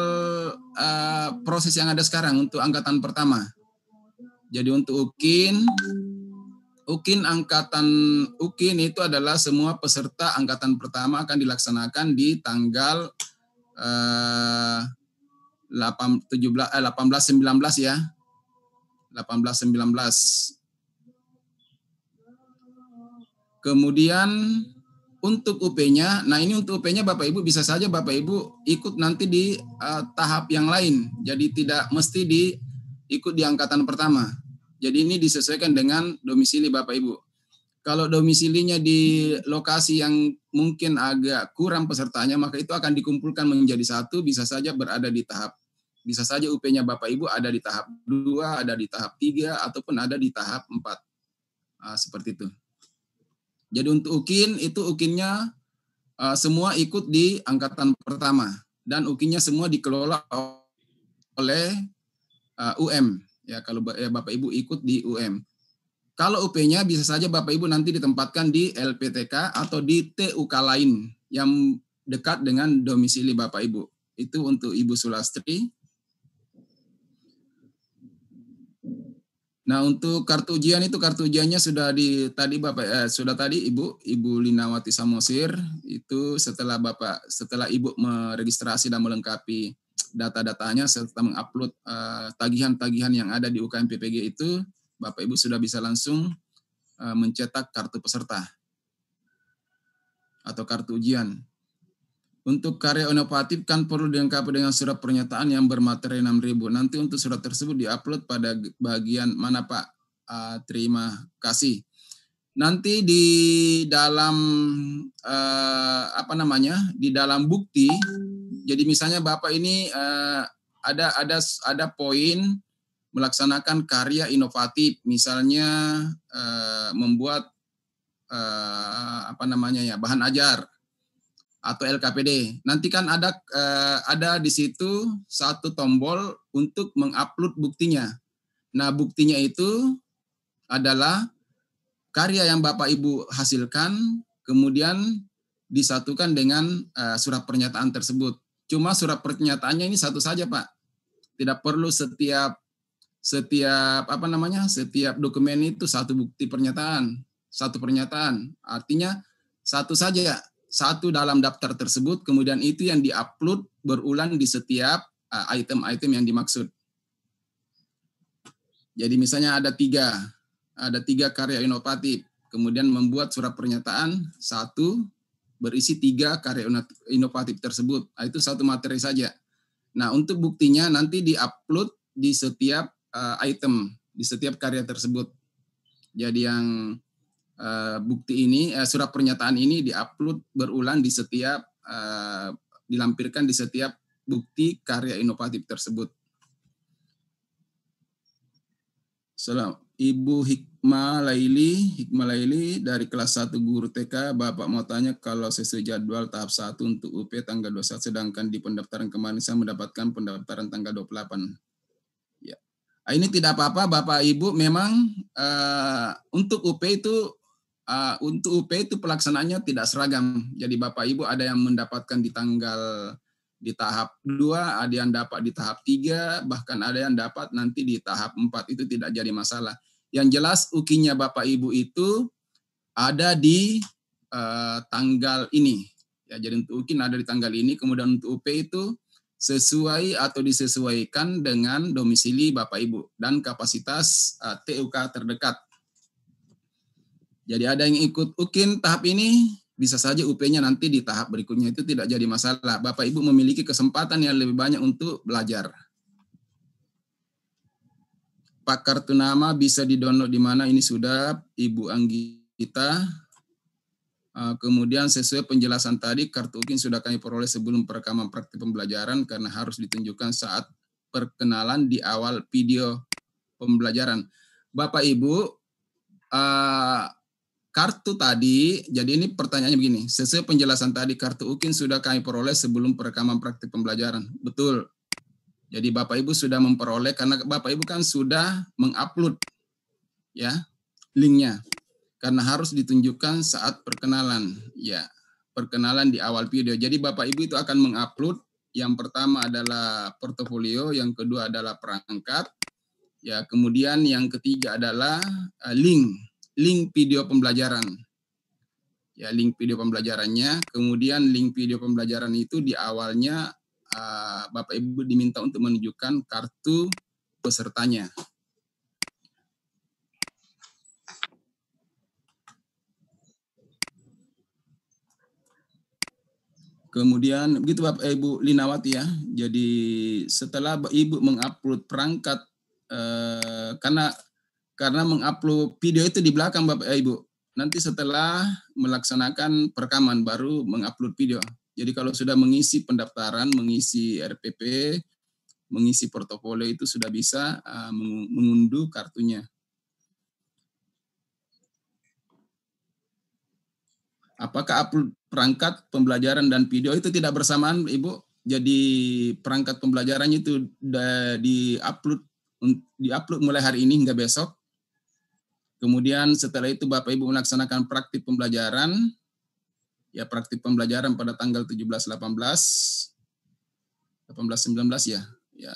proses yang ada sekarang untuk angkatan pertama. Jadi untuk UKIN itu adalah semua peserta angkatan pertama akan dilaksanakan di tanggal 18-19 ya. 18-19. Kemudian untuk UP-nya, nah ini untuk UP-nya Bapak Ibu bisa saja Bapak Ibu ikut nanti di tahap yang lain. Jadi tidak mesti ikut di angkatan pertama. Jadi ini disesuaikan dengan domisili Bapak Ibu. Kalau domisilinya di lokasi yang mungkin agak kurang pesertanya, maka itu akan dikumpulkan menjadi satu, bisa saja berada di tahap. Bisa saja UP-nya Bapak Ibu ada di tahap 2, ada di tahap 3, ataupun ada di tahap 4. Seperti itu. Jadi untuk UKIN, itu UKIN-nya semua ikut di angkatan pertama. dan UKI-nya semua dikelola oleh UM. Ya, kalau Bapak Ibu ikut di UM. Kalau UP-nya bisa saja Bapak Ibu nanti ditempatkan di LPTK atau di TUK lain yang dekat dengan domisili Bapak Ibu. Itu untuk Ibu Sulastri. Nah, untuk kartu ujian itu kartu ujiannya sudah tadi Ibu Linawati Samosir itu setelah Ibu meregistrasi dan melengkapi data-datanya serta mengupload tagihan-tagihan yang ada di UKM PPG itu, Bapak Ibu sudah bisa langsung mencetak kartu peserta atau kartu ujian. Untuk karya inovatif kan perlu dilengkapi dengan surat pernyataan yang bermateri 6.000. Nanti untuk surat tersebut diupload pada bagian mana Pak? Terima kasih. Nanti di dalam di dalam bukti. Jadi misalnya Bapak ini ada poin melaksanakan karya inovatif, misalnya membuat bahan ajar atau LKPD. Nanti kan ada di situ satu tombol untuk mengupload buktinya. Nah, buktinya itu adalah karya yang Bapak Ibu hasilkan, kemudian disatukan dengan surat pernyataan tersebut. Cuma surat pernyataannya ini satu saja, Pak. Tidak perlu setiap dokumen itu satu bukti pernyataan, satu pernyataan. Artinya satu saja. Satu dalam daftar tersebut, kemudian itu yang diupload berulang di setiap item-item yang dimaksud. Jadi misalnya ada tiga karya inovatif, kemudian membuat surat pernyataan satu berisi 3 karya inovatif tersebut. Itu satu materi saja. Nah, untuk buktinya nanti diupload di setiap item, di setiap karya tersebut. Jadi yang bukti ini, surat pernyataan ini diupload berulang di setiap, dilampirkan di setiap bukti karya inovatif tersebut. Ibu Hikmah Laili dari kelas 1 guru TK, Bapak mau tanya kalau sesuai jadwal tahap 1 untuk UP tanggal 21, sedangkan di pendaftaran kemarin saya mendapatkan pendaftaran tanggal 28. Ya. Ini tidak apa-apa Bapak Ibu, memang untuk UP itu pelaksanaannya tidak seragam. Jadi Bapak Ibu ada yang mendapatkan di tahap 2, ada yang dapat di tahap 3, bahkan ada yang dapat nanti di tahap 4. Itu tidak jadi masalah. Yang jelas UKI-nya Bapak Ibu itu ada di tanggal ini. Ya, jadi untuk UKI ada di tanggal ini, kemudian untuk UP itu sesuai atau disesuaikan dengan domisili Bapak Ibu dan kapasitas TUK terdekat. Jadi ada yang ikut UKIN tahap ini, bisa saja UP-nya nanti di tahap berikutnya, itu tidak jadi masalah. Bapak Ibu memiliki kesempatan yang lebih banyak untuk belajar. Pak, kartu nama bisa di-download di mana? Ini sudah Ibu Anggita. Kemudian sesuai penjelasan tadi, kartu UKIN sudah kami peroleh sebelum perekaman praktik pembelajaran karena harus ditunjukkan saat perkenalan di awal video pembelajaran. Bapak Ibu, kartu tadi, jadi ini pertanyaannya begini, sesuai penjelasan tadi kartu UKIN sudah kami peroleh sebelum perekaman praktik pembelajaran. Betul. Jadi Bapak Ibu sudah memperoleh karena Bapak Ibu kan sudah mengupload ya linknya. Karena harus ditunjukkan saat perkenalan. Ya, perkenalan di awal video. Jadi Bapak Ibu itu akan mengupload, yang pertama adalah portofolio, yang kedua adalah perangkat, ya, kemudian yang ketiga adalah link video pembelajaran. Ya, link video pembelajarannya, kemudian link video pembelajaran itu di awalnya Bapak Ibu diminta untuk menunjukkan kartu pesertanya. Kemudian begitu Bapak Ibu Linawati ya. Jadi setelah Ibu mengupload perangkat karena mengupload video itu di belakang Bapak Ibu. Nanti setelah melaksanakan perekaman baru mengupload video. Jadi kalau sudah mengisi pendaftaran, mengisi RPP, mengisi portofolio itu sudah bisa mengunduh kartunya. Apakah upload perangkat pembelajaran dan video itu tidak bersamaan, Ibu? jadi perangkat pembelajarannya itu diupload mulai hari ini hingga besok. Kemudian setelah itu Bapak Ibu melaksanakan praktik pembelajaran, ya praktik pembelajaran pada tanggal 17, 18, 19 ya. Ya.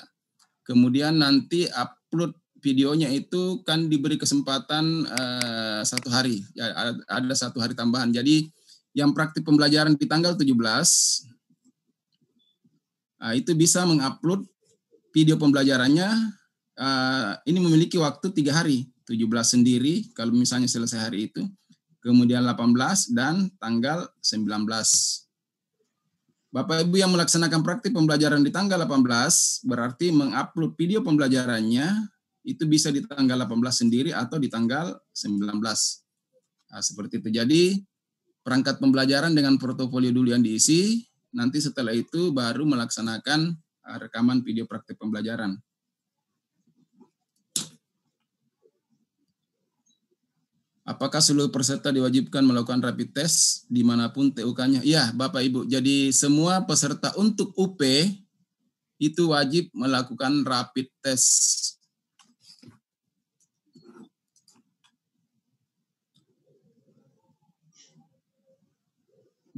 Kemudian nanti upload videonya itu kan diberi kesempatan 1 hari, ya, ada 1 hari tambahan. Jadi yang praktik pembelajaran di tanggal 17 itu bisa mengupload video pembelajarannya. Ini memiliki waktu 3 hari, 17 sendiri kalau misalnya selesai hari itu, kemudian 18 dan tanggal 19. Bapak Ibu yang melaksanakan praktik pembelajaran di tanggal 18 berarti mengupload video pembelajarannya itu bisa di tanggal 18 sendiri atau di tanggal 19. Nah, seperti itu. Jadi perangkat pembelajaran dengan portofolio dulu yang diisi, nanti setelah itu baru melaksanakan rekaman video praktik pembelajaran. Apakah seluruh peserta diwajibkan melakukan rapid test dimanapun TUK-nya? Iya, Bapak Ibu. Jadi semua peserta untuk UP itu wajib melakukan rapid test.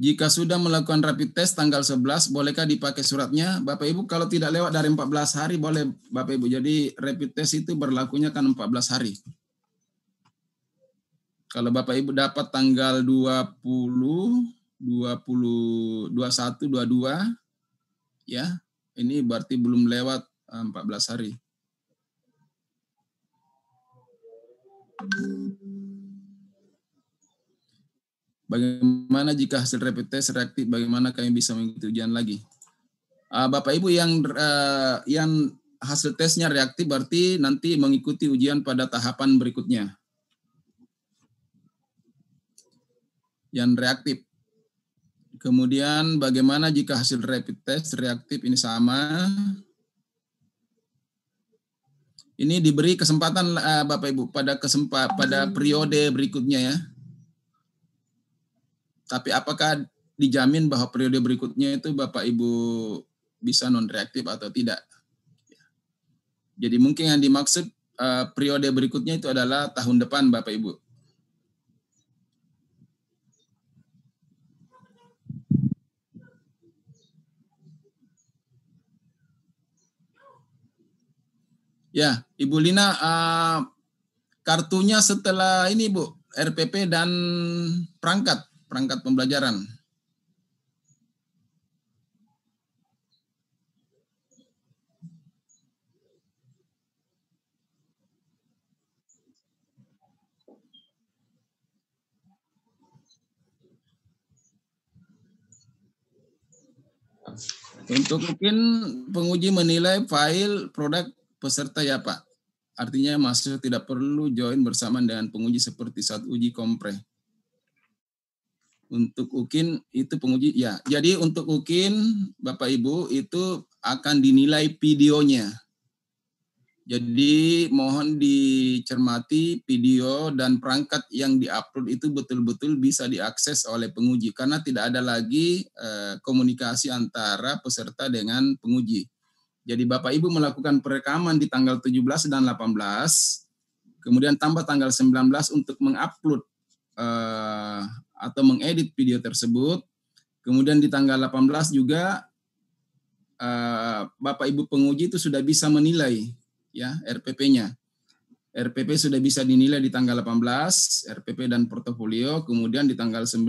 Jika sudah melakukan rapid test tanggal 11, bolehkah dipakai suratnya? Bapak Ibu, kalau tidak lewat dari 14 hari, boleh Bapak Ibu. Jadi rapid test itu berlakunya kan 14 hari. Kalau Bapak Ibu dapat tanggal 20, 21, 22, ya, ini berarti belum lewat 14 hari. Bagaimana jika hasil rapid test reaktif? Bagaimana kami bisa mengikuti ujian lagi? Bapak Ibu yang hasil tesnya reaktif berarti nanti mengikuti ujian pada tahapan berikutnya. Yang reaktif. Kemudian bagaimana jika hasil rapid test reaktif ini sama? Ini diberi kesempatan Bapak Ibu pada periode berikutnya ya. Tapi apakah dijamin bahwa periode berikutnya itu Bapak Ibu bisa non reaktif atau tidak? Jadi mungkin yang dimaksud periode berikutnya itu adalah tahun depan Bapak Ibu. Ya, Ibu Lina, kartunya setelah ini Bu, RPP dan perangkat pembelajaran. Untuk mungkin penguji menilai file produk peserta ya Pak. Artinya mahasiswa tidak perlu join bersamaan dengan penguji seperti saat uji kompre. Untuk UKIN itu penguji ya. Jadi untuk UKIN Bapak Ibu itu akan dinilai videonya. Jadi mohon dicermati video dan perangkat yang diupload itu betul-betul bisa diakses oleh penguji karena tidak ada lagi komunikasi antara peserta dengan penguji. Jadi Bapak Ibu melakukan perekaman di tanggal 17 dan 18, kemudian tambah tanggal 19 untuk mengupload atau mengedit video tersebut. Kemudian di tanggal 18 juga Bapak Ibu penguji itu sudah bisa menilai ya RPP-nya. RPP sudah bisa dinilai di tanggal 18, RPP dan portofolio, kemudian di tanggal 19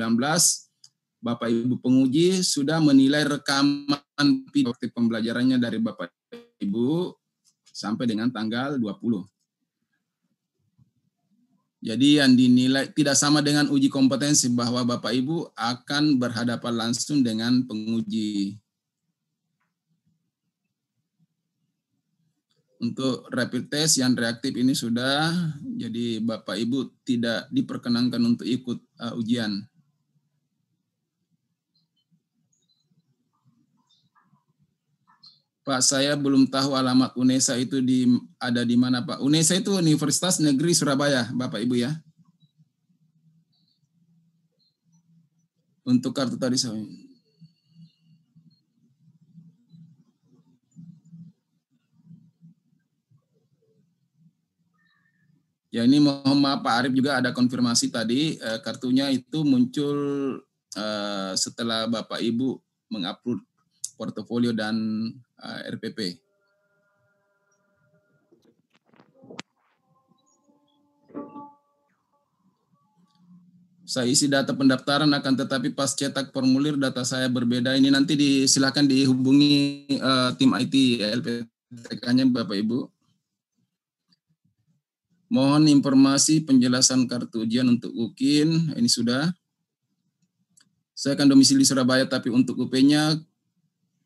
Bapak Ibu penguji sudah menilai rekaman video pembelajarannya dari Bapak Ibu sampai dengan tanggal 20. Jadi yang dinilai tidak sama dengan uji kompetensi bahwa Bapak Ibu akan berhadapan langsung dengan penguji. Untuk rapid test yang reaktif ini sudah, jadi Bapak Ibu tidak diperkenankan untuk ikut ujian. Pak, saya belum tahu alamat UNESA itu ada di mana Pak. UNESA itu Universitas Negeri Surabaya, Bapak Ibu ya. Untuk kartu tadi saya. Ya, ini mohon maaf Pak Arif, juga ada konfirmasi tadi, kartunya itu muncul setelah Bapak Ibu mengupload portofolio dan RPP. Saya isi data pendaftaran, akan tetapi pas cetak formulir data saya berbeda. Ini nanti silakan dihubungi tim IT LPTK-nya Bapak Ibu. Mohon informasi penjelasan kartu ujian untuk UKIN. Ini sudah. Saya akan domisili Surabaya, tapi untuk UP-nya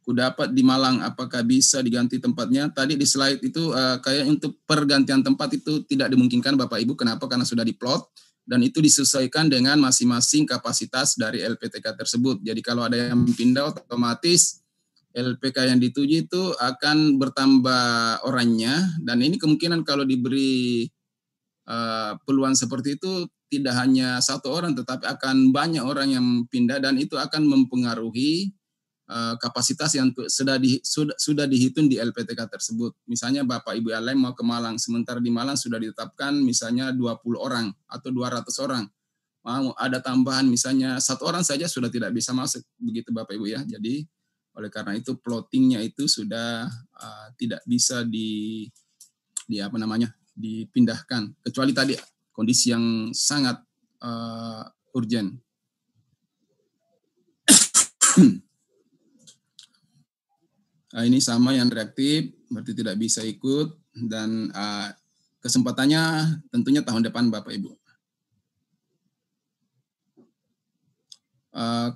kudapat di Malang. Apakah bisa diganti tempatnya? Tadi di slide itu kayak untuk pergantian tempat itu tidak dimungkinkan Bapak Ibu. Kenapa? Karena sudah diplot dan itu disesuaikan dengan masing-masing kapasitas dari LPTK tersebut. Jadi kalau ada yang pindah, otomatis LPK yang dituju itu akan bertambah orangnya, dan ini kemungkinan kalau diberi peluang seperti itu tidak hanya satu orang, tetapi akan banyak orang yang pindah, dan itu akan mempengaruhi kapasitas yang sudah dihitung di LPTK tersebut. Misalnya Bapak Ibu yang lain mau ke Malang, sementara di Malang sudah ditetapkan misalnya 20 orang atau 200 orang. Mau ada tambahan misalnya 1 orang saja sudah tidak bisa masuk, begitu Bapak Ibu ya. Jadi oleh karena itu plottingnya itu sudah tidak bisa dipindahkan, kecuali tadi kondisi yang sangat urgent. Nah, ini sama yang reaktif, berarti tidak bisa ikut, dan kesempatannya tentunya tahun depan Bapak Ibu.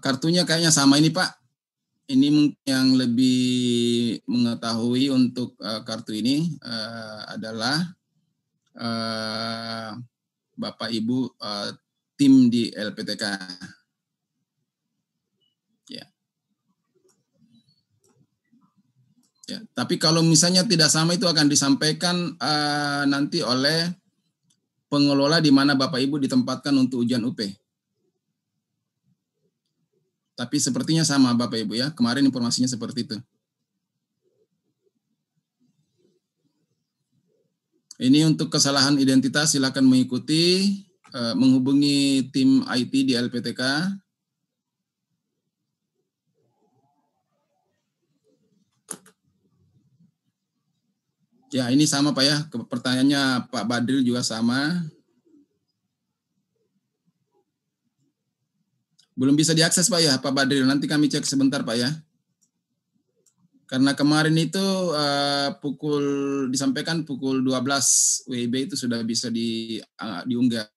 Kartunya kayaknya sama ini Pak. Ini mungkin yang lebih mengetahui untuk kartu ini adalah Bapak Ibu tim di LPTK. Ya, tapi kalau misalnya tidak sama itu akan disampaikan nanti oleh pengelola di mana Bapak Ibu ditempatkan untuk ujian UP. Tapi sepertinya sama Bapak Ibu ya, kemarin informasinya seperti itu. Ini untuk kesalahan identitas silakan mengikuti, menghubungi tim IT di LPTK. Ya, ini sama Pak ya, pertanyaannya Pak Badril juga sama. Belum bisa diakses Pak ya, Pak Badril, nanti kami cek sebentar Pak ya. Karena kemarin itu disampaikan pukul 12 WIB itu sudah bisa diunggah.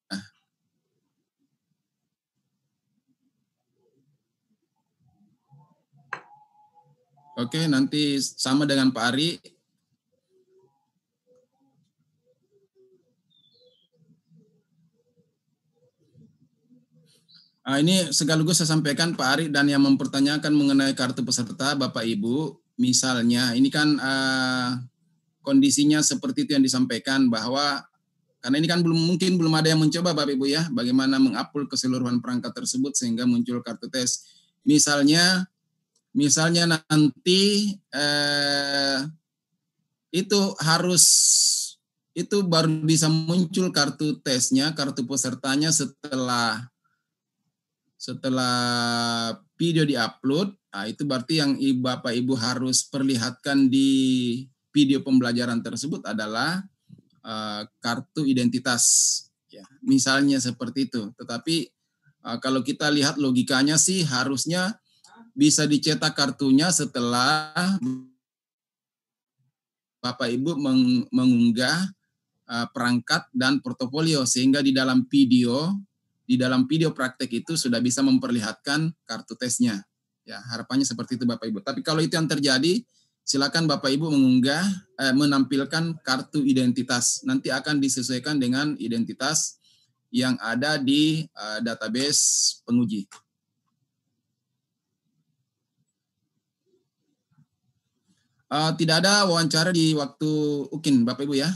Oke, nanti sama dengan Pak Ari. Ini sekaligus saya sampaikan Pak Ari, dan yang mempertanyakan mengenai kartu peserta Bapak Ibu, misalnya ini kan kondisinya seperti itu yang disampaikan, bahwa karena ini kan belum ada yang mencoba Bapak Ibu ya, bagaimana mengupload keseluruhan perangkat tersebut sehingga muncul kartu tes. Misalnya nanti itu baru bisa muncul kartu tesnya, kartu pesertanya setelah video diupload. Nah, itu berarti yang Bapak Ibu harus perlihatkan di video pembelajaran tersebut adalah kartu identitas. Ya, misalnya seperti itu. Tetapi kalau kita lihat logikanya sih harusnya bisa dicetak kartunya setelah Bapak Ibu mengunggah perangkat dan portofolio, sehingga di dalam video praktek itu sudah bisa memperlihatkan kartu tesnya. Ya, harapannya seperti itu Bapak Ibu. Tapi kalau itu yang terjadi, silakan Bapak Ibu menampilkan kartu identitas. Nanti akan disesuaikan dengan identitas yang ada di database penguji. Tidak ada wawancara di waktu UKIN Bapak Ibu ya.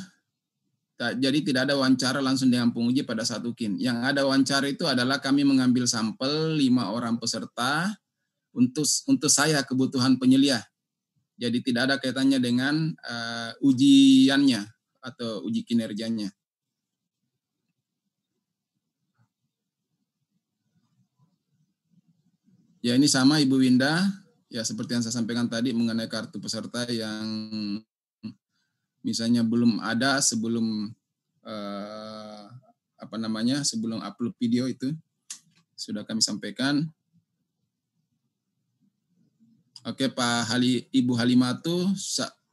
Jadi tidak ada wawancara langsung dengan penguji pada saat UKIN. Yang ada wawancara itu adalah kami mengambil sampel 5 orang peserta untuk saya kebutuhan penyelia. Jadi tidak ada kaitannya dengan ujiannya atau uji kinerjanya. Ya ini sama Ibu Winda, ya seperti yang saya sampaikan tadi mengenai kartu peserta yang misalnya belum ada sebelum sebelum upload video itu sudah kami sampaikan. Oke Ibu Halimah tuh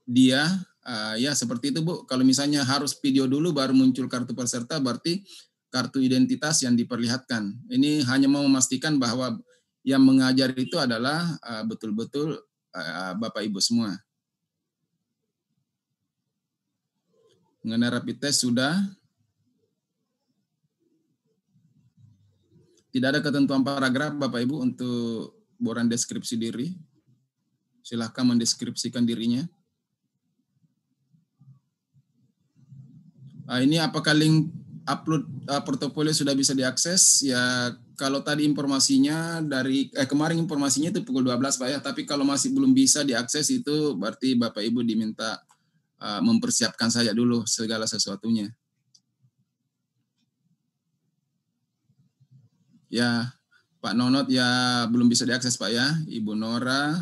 dia ya seperti itu Bu. Kalau misalnya harus video dulu baru muncul kartu peserta berarti kartu identitas yang diperlihatkan. Ini hanya mau memastikan bahwa yang mengajar itu adalah betul-betul Bapak Ibu semua. Mengenai rapid test sudah. Tidak ada ketentuan paragraf Bapak Ibu untuk boran deskripsi diri. Silahkan mendeskripsikan dirinya. Ini apakah link upload portofolio sudah bisa diakses? Ya kalau tadi informasinya dari kemarin informasinya itu pukul 12 Pak ya, tapi kalau masih belum bisa diakses itu berarti Bapak Ibu diminta mempersiapkan saja dulu segala sesuatunya. Ya, Pak Nonot ya belum bisa diakses Pak ya, Ibu Nora.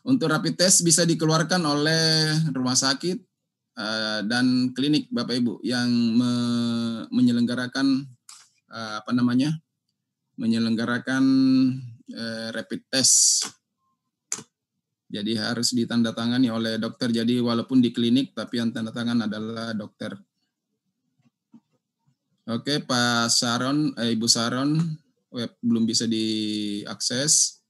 Untuk rapid test bisa dikeluarkan oleh rumah sakit dan klinik Bapak Ibu yang menyelenggarakan menyelenggarakan rapid test. Jadi harus ditandatangani oleh dokter. Jadi walaupun di klinik, tapi yang tanda tangan adalah dokter. Oke, Pak Saron, Ibu Saron, web belum bisa diakses.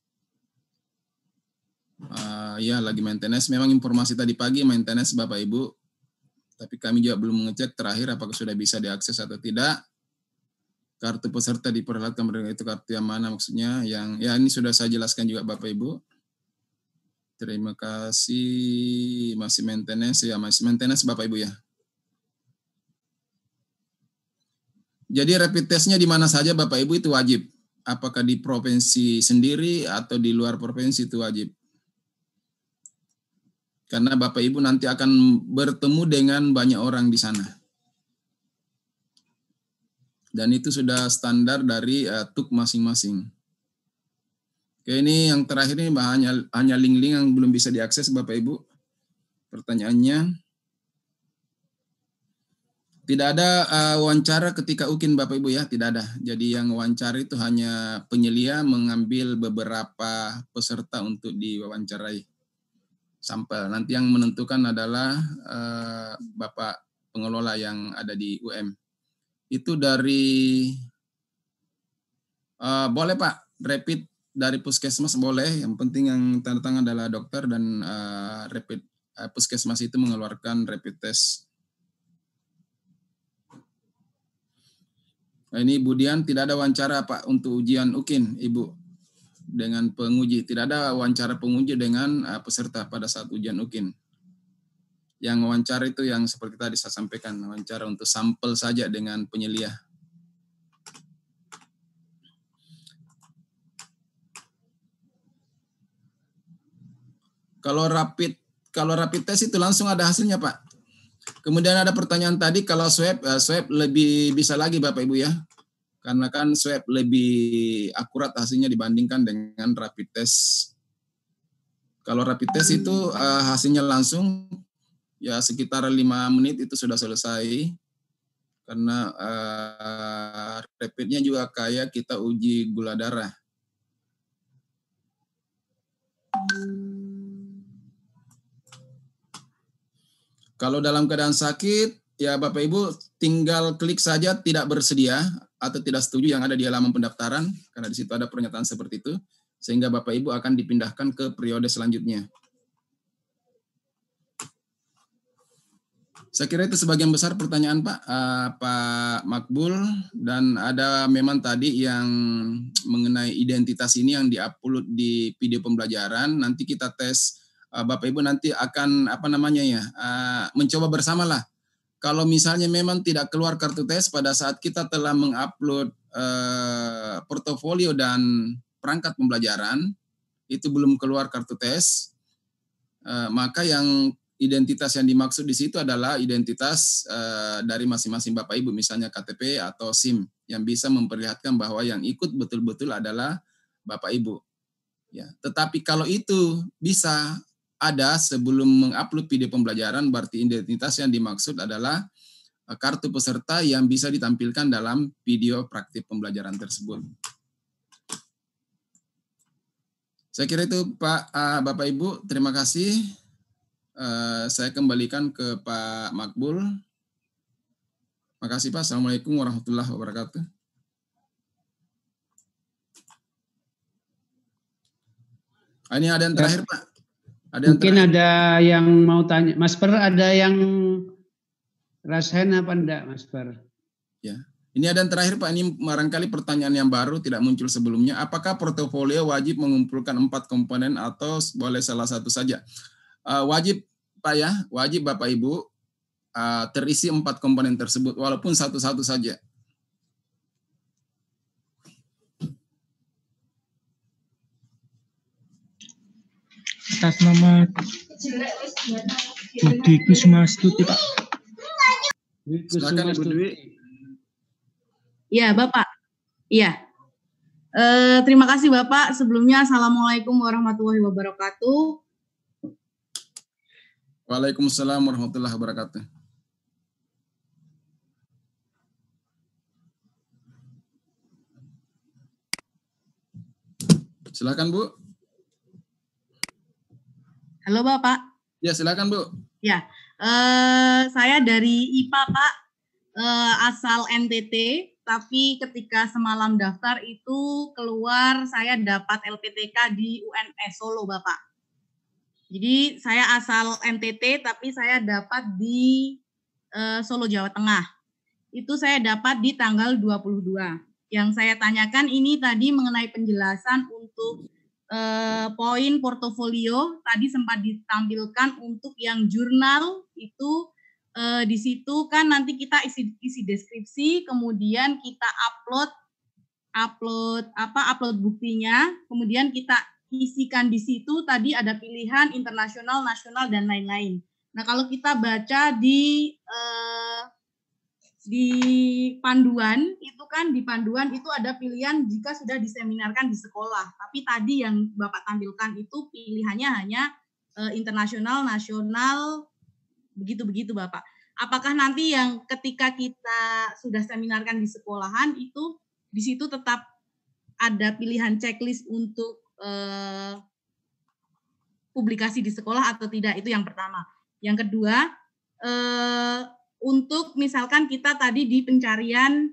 Ya, lagi maintenance. Memang informasi tadi pagi maintenance Bapak Ibu. Tapi kami juga belum mengecek terakhir apakah sudah bisa diakses atau tidak. Kartu peserta diperlihatkan itu kartu yang mana maksudnya? Yang ya ini sudah saya jelaskan juga Bapak Ibu. Terima kasih. Masih maintenance ya, masih maintenance Bapak Ibu ya. Jadi rapid testnya di mana saja Bapak Ibu itu wajib. Apakah di provinsi sendiri atau di luar provinsi itu wajib. Karena Bapak Ibu nanti akan bertemu dengan banyak orang di sana. Dan itu sudah standar dari TUK masing-masing. Oke, ini yang terakhir ini hanya link-link yang belum bisa diakses Bapak Ibu. Pertanyaannya, tidak ada wawancara ketika UKIN Bapak Ibu ya, tidak ada. Jadi yang wawancara itu hanya penyelia mengambil beberapa peserta untuk diwawancarai. Sampel. Nanti yang menentukan adalah Bapak pengelola yang ada di UM. Itu dari boleh Pak, rapid dari puskesmas boleh. Yang penting yang tanda tangan adalah dokter dan rapid puskesmas itu mengeluarkan rapid test. Nah, ini Bu Dian, tidak ada wawancara Pak untuk ujian UKIN, Ibu. Dengan penguji, tidak ada wawancara penguji dengan peserta pada saat ujian UKIN. Yang wawancara itu yang seperti tadi saya sampaikan, wawancara untuk sampel saja dengan penyelia. Kalau rapid test itu langsung ada hasilnya Pak. Kemudian ada pertanyaan tadi kalau swab lebih bisa lagi Bapak Ibu ya. Karena kan swab lebih akurat hasilnya dibandingkan dengan rapid test. Kalau rapid test itu hasilnya langsung ya sekitar 5 menit itu sudah selesai. Karena rapidnya juga kayak kita uji gula darah. Kalau dalam keadaan sakit, ya Bapak Ibu tinggal klik saja tidak bersedia atau tidak setuju yang ada di halaman pendaftaran, karena di situ ada pernyataan seperti itu, sehingga Bapak Ibu akan dipindahkan ke periode selanjutnya. Saya kira itu sebagian besar pertanyaan Pak Makbul, dan ada memang tadi yang mengenai identitas ini yang diupload di video pembelajaran. Nanti kita tes, Bapak Ibu nanti akan mencoba bersamalah. Kalau misalnya memang tidak keluar kartu tes pada saat kita telah mengupload portofolio dan perangkat pembelajaran, itu belum keluar kartu tes, maka yang identitas yang dimaksud di situ adalah identitas dari masing-masing Bapak Ibu, misalnya KTP atau SIM yang bisa memperlihatkan bahwa yang ikut betul-betul adalah Bapak Ibu. Ya, tetapi kalau itu bisa ada sebelum mengupload video pembelajaran, berarti identitas yang dimaksud adalah kartu peserta yang bisa ditampilkan dalam video praktik pembelajaran tersebut. Saya kira itu Bapak Ibu, terima kasih. Saya kembalikan ke Pak Makbul. Makasih Pak. Assalamualaikum warahmatullahi wabarakatuh. Ini ada yang terakhir Pak. Mungkin ada yang mau tanya. Mas Per, ada yang rasain apa enggak Mas Per? Ya. Ini ada yang terakhir Pak, ini barangkali pertanyaan yang baru tidak muncul sebelumnya. Apakah portofolio wajib mengumpulkan 4 komponen atau boleh salah satu saja? Wajib Pak ya, wajib Bapak Ibu terisi 4 komponen tersebut, walaupun satu-satu saja. Atas nama Budi Kusuma-Astuti Pak. Silakan Ibu Dwi. Iya Bapak, iya. Terima kasih Bapak. Sebelumnya Assalamualaikum warahmatullahi wabarakatuh. Waalaikumsalam warahmatullahi wabarakatuh. Silakan Bu. Halo Bapak. Ya silakan Bu. Ya, saya dari IPA Pak, asal NTT. Tapi ketika semalam daftar itu keluar saya dapat LPTK di UNS Solo Bapak. Jadi saya asal NTT tapi saya dapat di Solo Jawa Tengah. Itu saya dapat di tanggal 22. Yang saya tanyakan ini tadi mengenai penjelasan untuk poin portofolio tadi sempat ditampilkan untuk yang jurnal itu. Di situ kan nanti kita isi deskripsi, kemudian kita upload buktinya, kemudian kita isikan di situ. Tadi ada pilihan internasional, nasional dan lain-lain. Nah kalau kita baca di panduan itu kan, di panduan itu ada pilihan jika sudah diseminarkan di sekolah. Tapi tadi yang Bapak tampilkan itu pilihannya hanya internasional, nasional, begitu Bapak. Apakah nanti yang ketika kita sudah seminarkan di sekolahan itu di situ tetap ada pilihan checklist untuk publikasi di sekolah atau tidak? Itu yang pertama. Yang kedua, untuk misalkan kita tadi di pencarian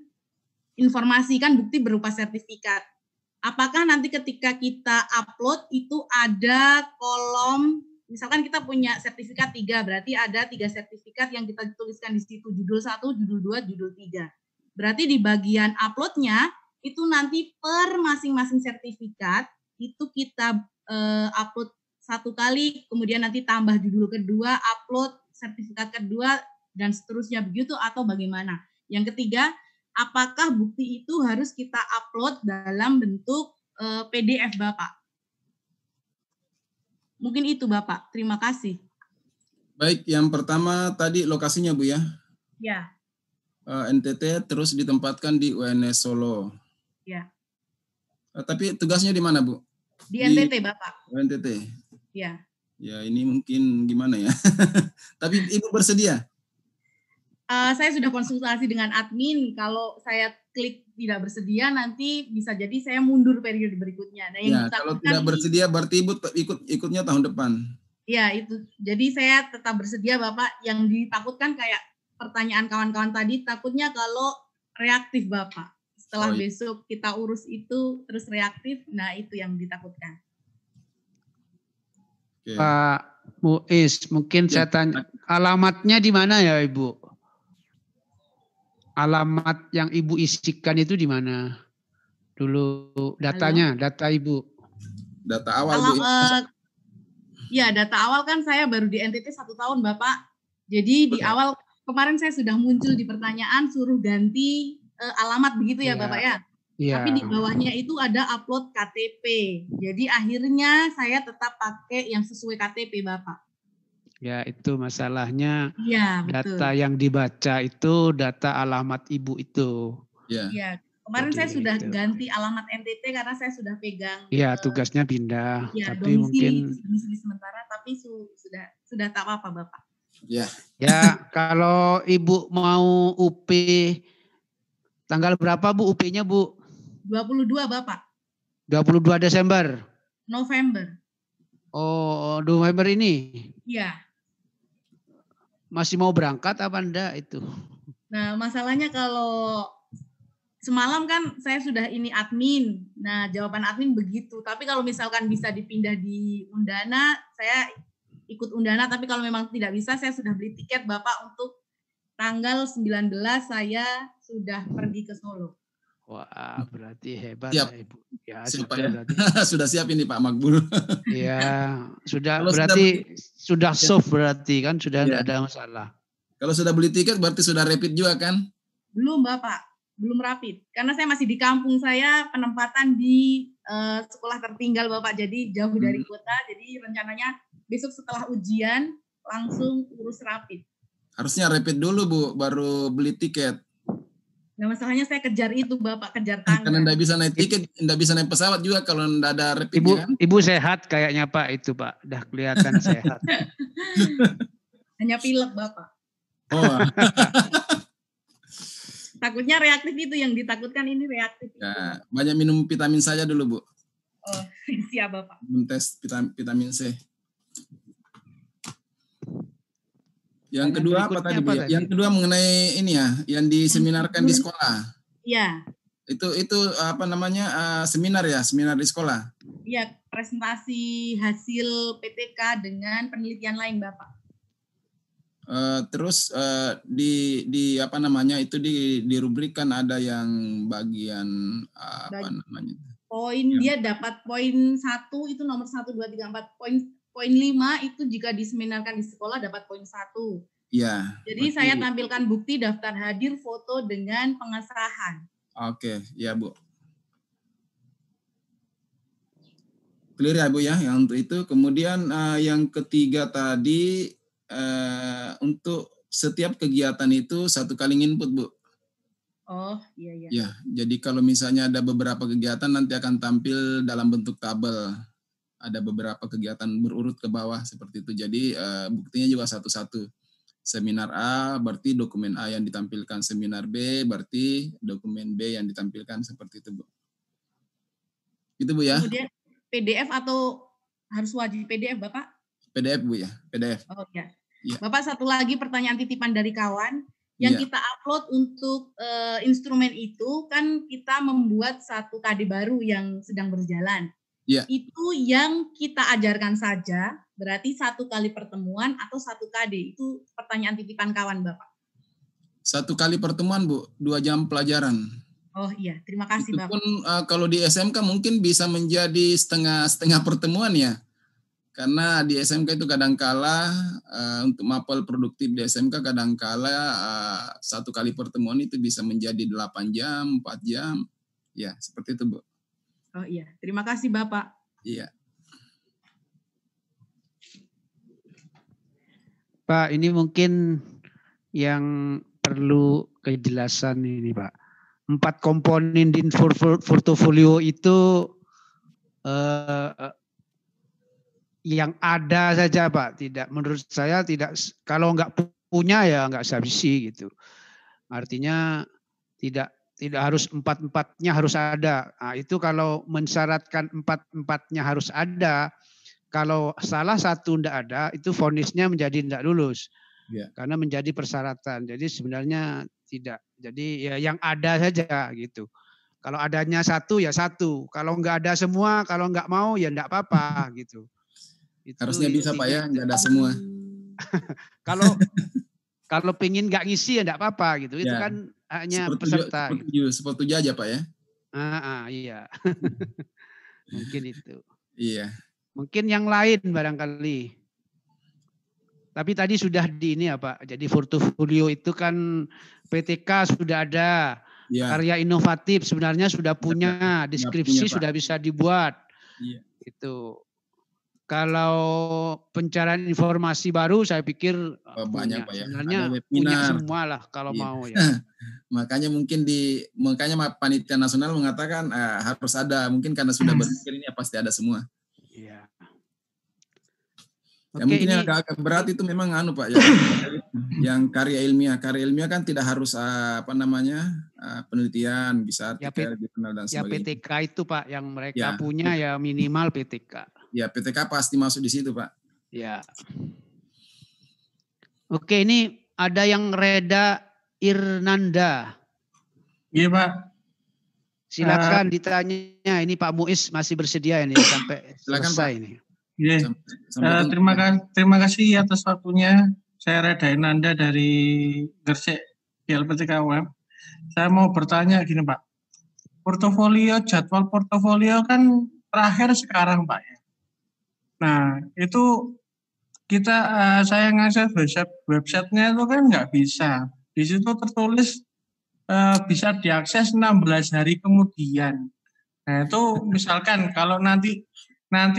informasi kan bukti berupa sertifikat. Apakah nanti ketika kita upload itu ada kolom, misalkan kita punya sertifikat 3, berarti ada 3 sertifikat yang kita tuliskan di situ, judul 1, judul 2, judul 3. Berarti di bagian uploadnya itu nanti per masing-masing sertifikat itu kita upload 1 kali, kemudian nanti tambah judul kedua, upload sertifikat kedua, dan seterusnya begitu atau bagaimana? Yang ketiga, apakah bukti itu harus kita upload dalam bentuk PDF Bapak? Mungkin itu Bapak, terima kasih. Baik, yang pertama tadi lokasinya Bu ya? Ya. NTT terus ditempatkan di UNS Solo. Ya. Tapi tugasnya di mana Bu? Di NTT Bapak. NTT. Ya. Ya ini mungkin gimana ya? Tapi Ibu bersedia? Saya sudah konsultasi dengan admin, kalau saya klik tidak bersedia nanti bisa jadi saya mundur periode berikutnya. Nah, yang kalau tidak bersedia berarti Ibu ikutnya tahun depan. Ya itu, jadi saya tetap bersedia Bapak. Yang ditakutkan kayak pertanyaan kawan-kawan tadi, takutnya kalau reaktif Bapak. Setelah besok kita urus itu terus reaktif, nah itu yang ditakutkan. Oke. Pak Muiz, mungkin saya tanya, alamatnya di mana ya Ibu? Alamat yang Ibu isikan itu di mana? Dulu datanya, data Ibu. Data awal Bu. Ya, data awal kan saya baru di NTT 1 tahun Bapak. Jadi di awal kemarin saya sudah muncul di pertanyaan suruh ganti alamat begitu ya Bapak ya. Tapi di bawahnya itu ada upload KTP. Jadi akhirnya saya tetap pakai yang sesuai KTP Bapak. Ya, itu masalahnya Iya, betul. data yang dibaca itu data alamat ibu itu. Ya. Iya, kemarin saya Jadi sudah itu. ganti alamat NTT karena saya sudah pegang Iya, tugasnya pindah, ya, tapi mungkin domisili sementara, tapi sudah tak apa-apa Bapak. Ya. ya kalau Ibu mau UP tanggal berapa Bu UP-nya Bu? 22 Bapak, 22 Desember. November. Oh, November ini. Iya. Masih mau berangkat apa enggak itu? Nah, masalahnya kalau semalam kan saya sudah ini admin. Nah, jawaban admin begitu. Tapi kalau misalkan bisa dipindah di Undana, saya ikut Undana. Tapi kalau memang tidak bisa, saya sudah beli tiket Bapak untuk tanggal 19 saya sudah pergi ke Solo. Wah, berarti hebat Siap. ya Ibu. Ya, Siap, sudah ya. berarti. Sudah siap ini Pak Makbul. Iya, sudah Kalau berarti sudah soft berarti kan sudah Ya. tidak ada masalah. Kalau sudah beli tiket berarti sudah rapid juga kan? Belum Bapak, belum rapid. Karena saya masih di kampung saya, penempatan di sekolah tertinggal Bapak, jadi jauh dari kota. Jadi rencananya besok setelah ujian langsung urus rapid. Harusnya rapid dulu Bu, baru beli tiket. Nah masalahnya saya kejar itu Bapak, kejar tangga. Karena tidak bisa naik tiket, tidak bisa naik pesawat juga kalau tidak ada rapid kan? Ibu sehat kayaknya Pak itu Pak, udah kelihatan sehat. Hanya pilek Bapak. Oh. Takutnya reaktif itu yang ditakutkan ini reaktif. Ya, banyak minum vitamin saja dulu Bu. Oh siap Bapak. Minum tes vitamin C. Yang kedua apa tadi Bu? Yang kedua mengenai ini ya, yang diseminarkan di sekolah. Iya. Itu apa namanya seminar ya, seminar di sekolah. Iya, presentasi hasil PTK dengan penelitian lain Bapak. Terus di apa namanya itu dirubrikan ada yang bagian apa namanya? Poin dia dapat poin 1 itu nomor 1 2 3 4 poin 5 itu jika diseminarkan di sekolah dapat poin 1. Iya. Jadi saya tampilkan bukti daftar hadir foto dengan pengesahan. Oke, ya Bu. Clear ya Bu ya yang untuk itu. Kemudian yang ketiga tadi untuk setiap kegiatan itu 1 kali input Bu. Oh iya iya. Ya, jadi kalau misalnya ada beberapa kegiatan nanti akan tampil dalam bentuk tabel. Ada beberapa kegiatan berurut ke bawah seperti itu. Jadi buktinya juga satu-satu. Seminar A berarti dokumen A yang ditampilkan, seminar B berarti dokumen B yang ditampilkan seperti itu Bu. Itu Bu ya. Kemudian PDF atau harus wajib PDF Bapak? PDF Bu ya, PDF. Oh ya. Ya. Bapak satu lagi pertanyaan titipan dari kawan. Yang kita upload untuk instrumen itu kan kita membuat satu KD baru yang sedang berjalan. Ya. Itu yang kita ajarkan saja, berarti 1 kali pertemuan atau 1 KD. Itu pertanyaan titipan kawan Bapak. 1 kali pertemuan Bu, 2 jam pelajaran. Oh iya, terima kasih Itu Bapak. pun kalau di SMK mungkin bisa menjadi setengah pertemuan ya. Karena di SMK itu kadangkala untuk mapel produktif di SMK kadangkala 1 kali pertemuan itu bisa menjadi 8 jam, 4 jam. Ya, seperti itu Bu. Oh iya, terima kasih Bapak. Iya. Pak, ini mungkin yang perlu kejelasan ini Pak. 4 komponen di portofolio itu yang ada saja Pak. Tidak, menurut saya tidak. Kalau nggak punya ya nggak usah isi gitu. Artinya tidak harus 4-4-nya harus ada. Nah, itu kalau mensyaratkan 4-4-nya harus ada, kalau salah satu tidak ada, itu vonisnya menjadi tidak lulus. Ya. Karena menjadi persyaratan. Jadi sebenarnya tidak. Jadi ya yang ada saja gitu. Kalau adanya 1 ya 1. Kalau nggak ada semua, kalau nggak mau ya nggak apa-apa gitu. Itu harusnya bisa Pak ya, nggak ada semua. Kalau pingin nggak ngisi ya nggak apa-apa gitu. Itu kan hanya peserta. Seperti aja Pak ya. Iya. Mungkin itu. Iya. Mungkin yang lain barangkali. Tapi tadi sudah di ini ya Pak. Jadi portofolio itu kan PTK sudah ada. Ya. Karya inovatif sebenarnya sudah punya. Deskripsi sudah bisa dibuat. Iya. Itu. Kalau pencarian informasi baru saya pikir banyak Pak ya. Sebenarnya Ada webinar. punya semua lah kalau mau ya. Makanya panitia nasional mengatakan harus ada, mungkin karena sudah berpikir ini pasti ada semua. Iya. Ya, mungkin yang agak berat itu memang Pak ya, yang karya ilmiah kan tidak harus penelitian, bisa artikel, jurnal dan sebagainya. Ya PTK itu Pak yang mereka punya ya minimal PTK. Ya PTK pasti masuk di situ Pak. Ya. Oke, ini ada yang Reda Irnanda. Iya Pak. Silakan ditanya. Ini Pak Muiz masih bersedia ini sampai selesai ini. Yeah. Terima kasih atas waktunya. Saya Reda Irnanda dari Gresik GLPTK UM. Saya mau bertanya gini Pak. Jadwal portofolio kan terakhir sekarang Pak ya. Nah itu saya ngakses websitenya itu kan nggak bisa. Di situ tertulis bisa diakses 16 hari kemudian. Nah itu misalkan kalau nanti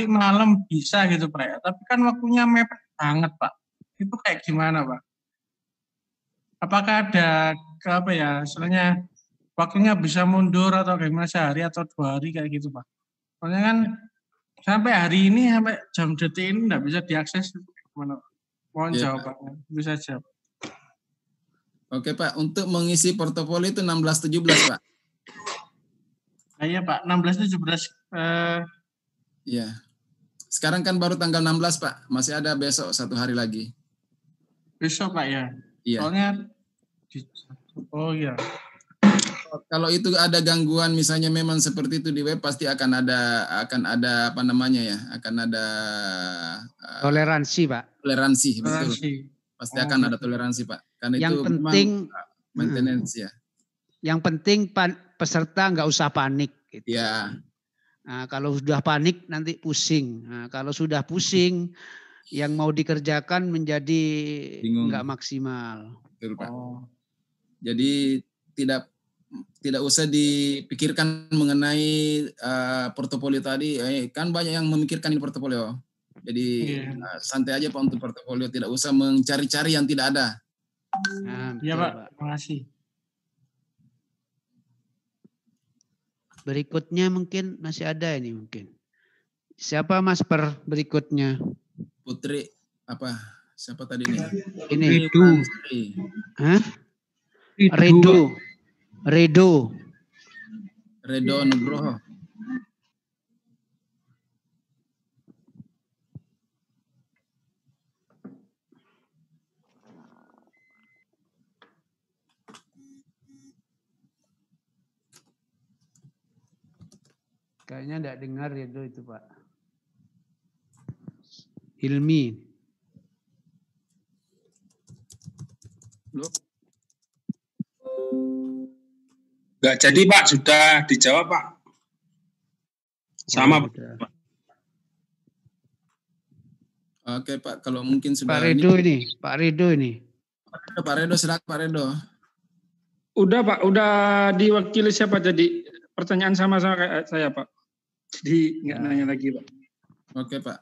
malam bisa gitu Pak ya. Tapi kan waktunya mepet banget Pak. Itu kayak gimana Pak? Apakah ada istilahnya waktunya bisa mundur atau gimana sehari atau 2 hari kayak gitu Pak? Soalnya kan sampai hari ini sampai jam detik ini nggak bisa diakses. Gimana? Mohon jawabannya. Bisa jawab. Oke Pak, untuk mengisi portofolio itu 16-17 Pak. Iya Pak, 16-17. Iya. Sekarang kan baru tanggal 16 Pak, masih ada besok 1 hari lagi. Besok Pak ya? Iya. Soalnya, oh iya. Kalau itu ada gangguan misalnya memang seperti itu di web pasti akan ada toleransi Pak. Toleransi betul. Pasti akan ada toleransi Pak. Karena yang itu penting maintenance ya. Yang penting peserta nggak usah panik gitu. Ya. Nah, kalau sudah panik nanti pusing. Nah, kalau sudah pusing yang mau dikerjakan menjadi nggak maksimal. Betul, Pak. Jadi tidak usah dipikirkan mengenai portofolio tadi. Kan banyak yang memikirkan ini portofolio. Jadi santai aja Pak untuk portofolio. Tidak usah mencari-cari yang tidak ada. Iya Pak. Terima kasih. Berikutnya mungkin masih ada ini mungkin. Siapa Mas berikutnya? Putri siapa tadi ini? Ini. Redo. Hah? Redo Nugroho. Kayaknya enggak dengar Redo itu Pak. Hilmi. Enggak jadi Pak, sudah dijawab Pak. Sama Pak. Oke Pak, kalau mungkin sudah. Pak Redo ini. Pak Redo, silakan Pak Redo. Udah Pak, udah diwakili siapa jadi pertanyaan sama kayak saya Pak. Jadi nggak nanya lagi Pak. Oke Pak.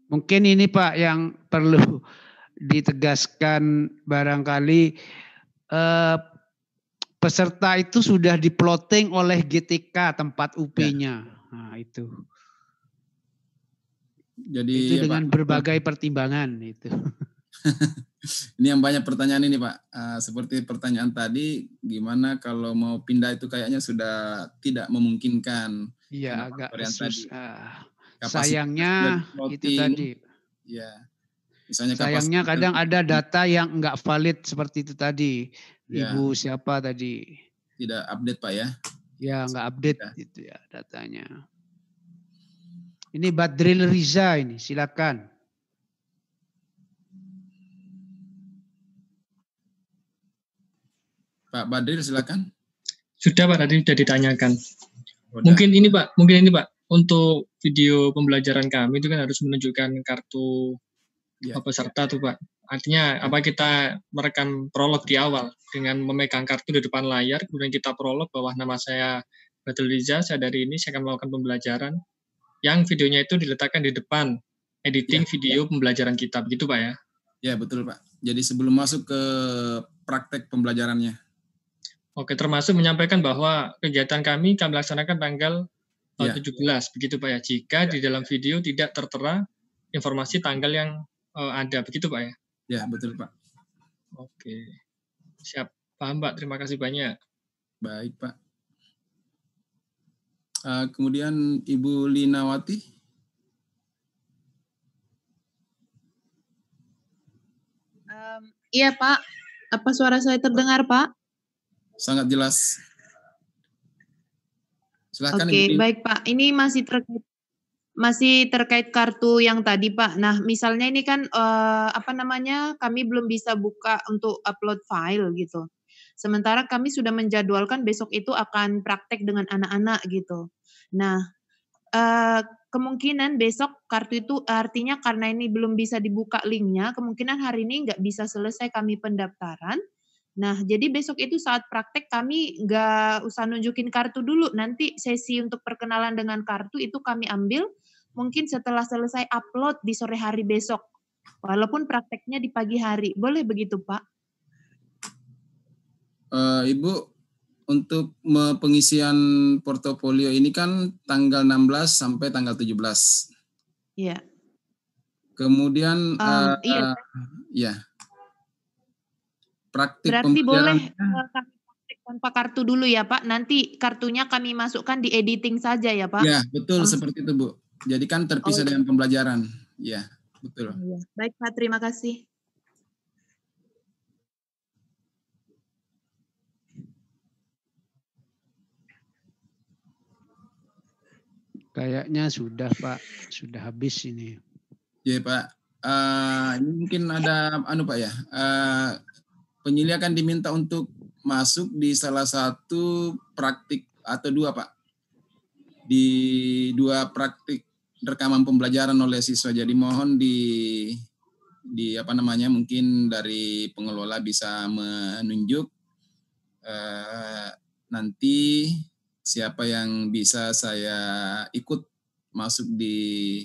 Mungkin ini Pak yang perlu ditegaskan barangkali peserta itu sudah diploting oleh GTK tempat UP-nya. Nah, itu. Jadi itu dengan Pak, berbagai pertimbangan itu. Ini yang banyak pertanyaan ini Pak. Seperti pertanyaan tadi, gimana kalau mau pindah itu kayaknya sudah tidak memungkinkan. Iya, agak susah. Sayangnya itu tadi. Ya. Misalnya sayangnya kadang ada data yang enggak valid seperti itu tadi. Ibu siapa tadi? Tidak update Pak ya? Ya enggak update gitu ya datanya. Ini Badril Riza ini, silakan. Pak Badril silakan. Sudah Pak, tadi sudah ditanyakan. Mungkin ini Pak, untuk video pembelajaran kami itu kan harus menunjukkan kartu peserta tuh Pak. Artinya apa kita merekam prolog di awal dengan memegang kartu di depan layar, kemudian kita prolog bahwa nama saya Badrul Riza, saya dari ini, saya akan melakukan pembelajaran. Yang videonya itu diletakkan di depan editing video pembelajaran kita, begitu Pak ya? Ya, betul Pak. Jadi sebelum masuk ke praktek pembelajarannya. Oke, termasuk menyampaikan bahwa kegiatan kami laksanakan tanggal 17, begitu Pak ya? Jika di dalam video tidak tertera informasi tanggal yang ada, begitu Pak ya? Ya, betul Pak. Oke, siap. Paham Pak, terima kasih banyak. Baik Pak. Kemudian Ibu Linawati. Iya Pak, apa suara saya terdengar Pak? Sangat jelas. Silakan. Oke, baik Pak. Ini masih terkait kartu yang tadi Pak. Nah, misalnya ini kan kami belum bisa buka untuk upload file gitu. Sementara kami sudah menjadwalkan besok itu akan praktek dengan anak-anak gitu. Nah, kemungkinan besok kartu itu artinya karena ini belum bisa dibuka linknya, kemungkinan hari ini nggak bisa selesai kami pendaftaran. Nah, jadi besok itu saat praktek kami nggak usah nunjukin kartu dulu. Nanti sesi untuk perkenalan dengan kartu itu kami ambil mungkin setelah selesai upload di sore hari besok. Walaupun prakteknya di pagi hari. Boleh begitu, Pak? Ibu, untuk pengisian portofolio ini kan tanggal 16 sampai tanggal 17. Iya. Kemudian, ya. Praktik berarti boleh pembelajaran. kami praktik tanpa kartu dulu ya Pak. Nanti kartunya kami masukkan di editing saja ya Pak. Ya, betul seperti itu Bu. Jadi kan terpisah dengan pembelajaran. Ya, betul. Ya. Baik Pak, terima kasih. Kayaknya sudah Pak, sudah habis ini. Ya Pak, ini mungkin ada Pak ya. Penyelia akan diminta untuk masuk di salah satu praktik atau dua Pak. Di dua praktik rekaman pembelajaran oleh siswa. Jadi mohon di mungkin dari pengelola bisa menunjuk nanti siapa yang bisa saya ikut masuk di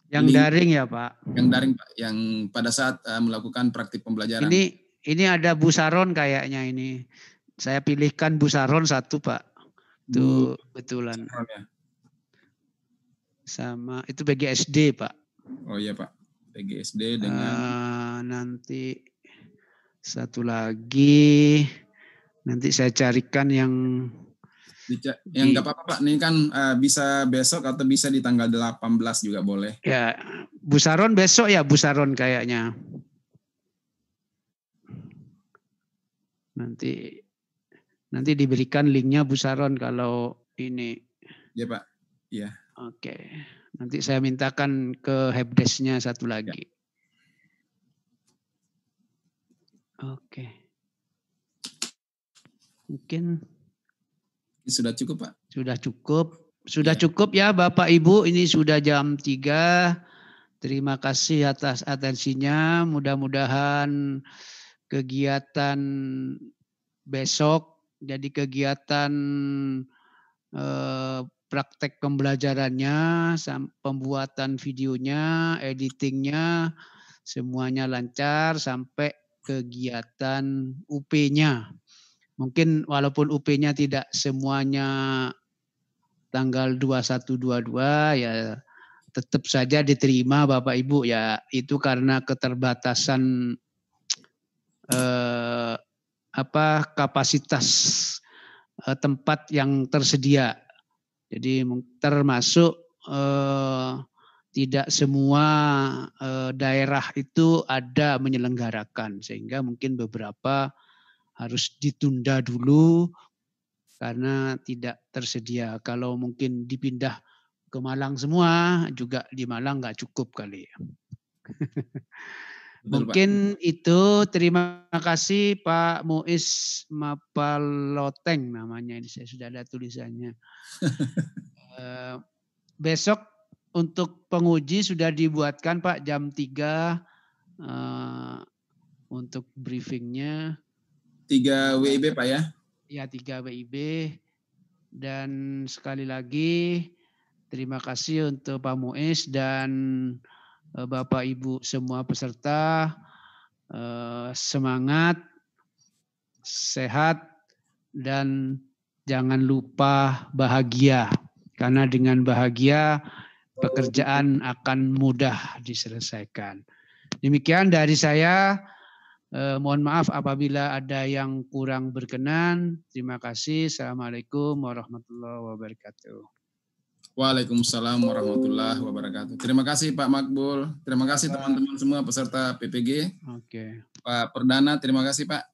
yang link daring ya Pak? Yang daring Pak, yang pada saat melakukan praktik pembelajaran. Ini ada Bu Saron kayaknya ini. Saya pilihkan Bu Saron satu Pak. Itu betulan. Ya. Sama itu PGSD Pak. Oh iya Pak, PGSD dengan nanti satu lagi nanti saya carikan yang nggak apa-apa Pak. Ini kan bisa besok atau bisa di tanggal 18 juga boleh. Ya, Bu Saron besok ya Bu Saron kayaknya. Nanti diberikan linknya Bu Saron kalau ini. Ya Pak. Iya. Oke. Nanti saya mintakan ke helpdesk-nya satu lagi. Ya. Oke. Mungkin sudah cukup Pak? Sudah cukup. Sudah cukup ya Bapak Ibu. Ini sudah jam 3. Terima kasih atas atensinya. Mudah-mudahan kegiatan besok jadi kegiatan praktek pembelajarannya, pembuatan videonya, editingnya, semuanya lancar sampai kegiatan UP-nya. Mungkin walaupun UP-nya tidak semuanya tanggal 21-22 ya tetap saja diterima Bapak Ibu ya, itu karena keterbatasan kapasitas tempat yang tersedia. Jadi termasuk tidak semua daerah itu ada menyelenggarakan, sehingga mungkin beberapa harus ditunda dulu karena tidak tersedia. Kalau mungkin dipindah ke Malang semua, juga di Malang nggak cukup kali. Mungkin itu. Terima kasih Pak Muiz Mapaloteng namanya, ini saya sudah ada tulisannya. Besok untuk penguji sudah dibuatkan Pak jam 3 untuk briefingnya. 3 WIB Pak ya? Ya, 3 WIB. Dan sekali lagi terima kasih untuk Pak Muiz dan Bapak Ibu semua peserta. Semangat, sehat, dan jangan lupa bahagia. Karena dengan bahagia pekerjaan akan mudah diselesaikan. Demikian dari saya. Mohon maaf apabila ada yang kurang berkenan. Terima kasih. Assalamualaikum warahmatullahi wabarakatuh. Waalaikumsalam warahmatullahi wabarakatuh. Terima kasih Pak Makbul. Terima kasih teman-teman semua peserta PPG. Oke. Pak Perdana, terima kasih Pak.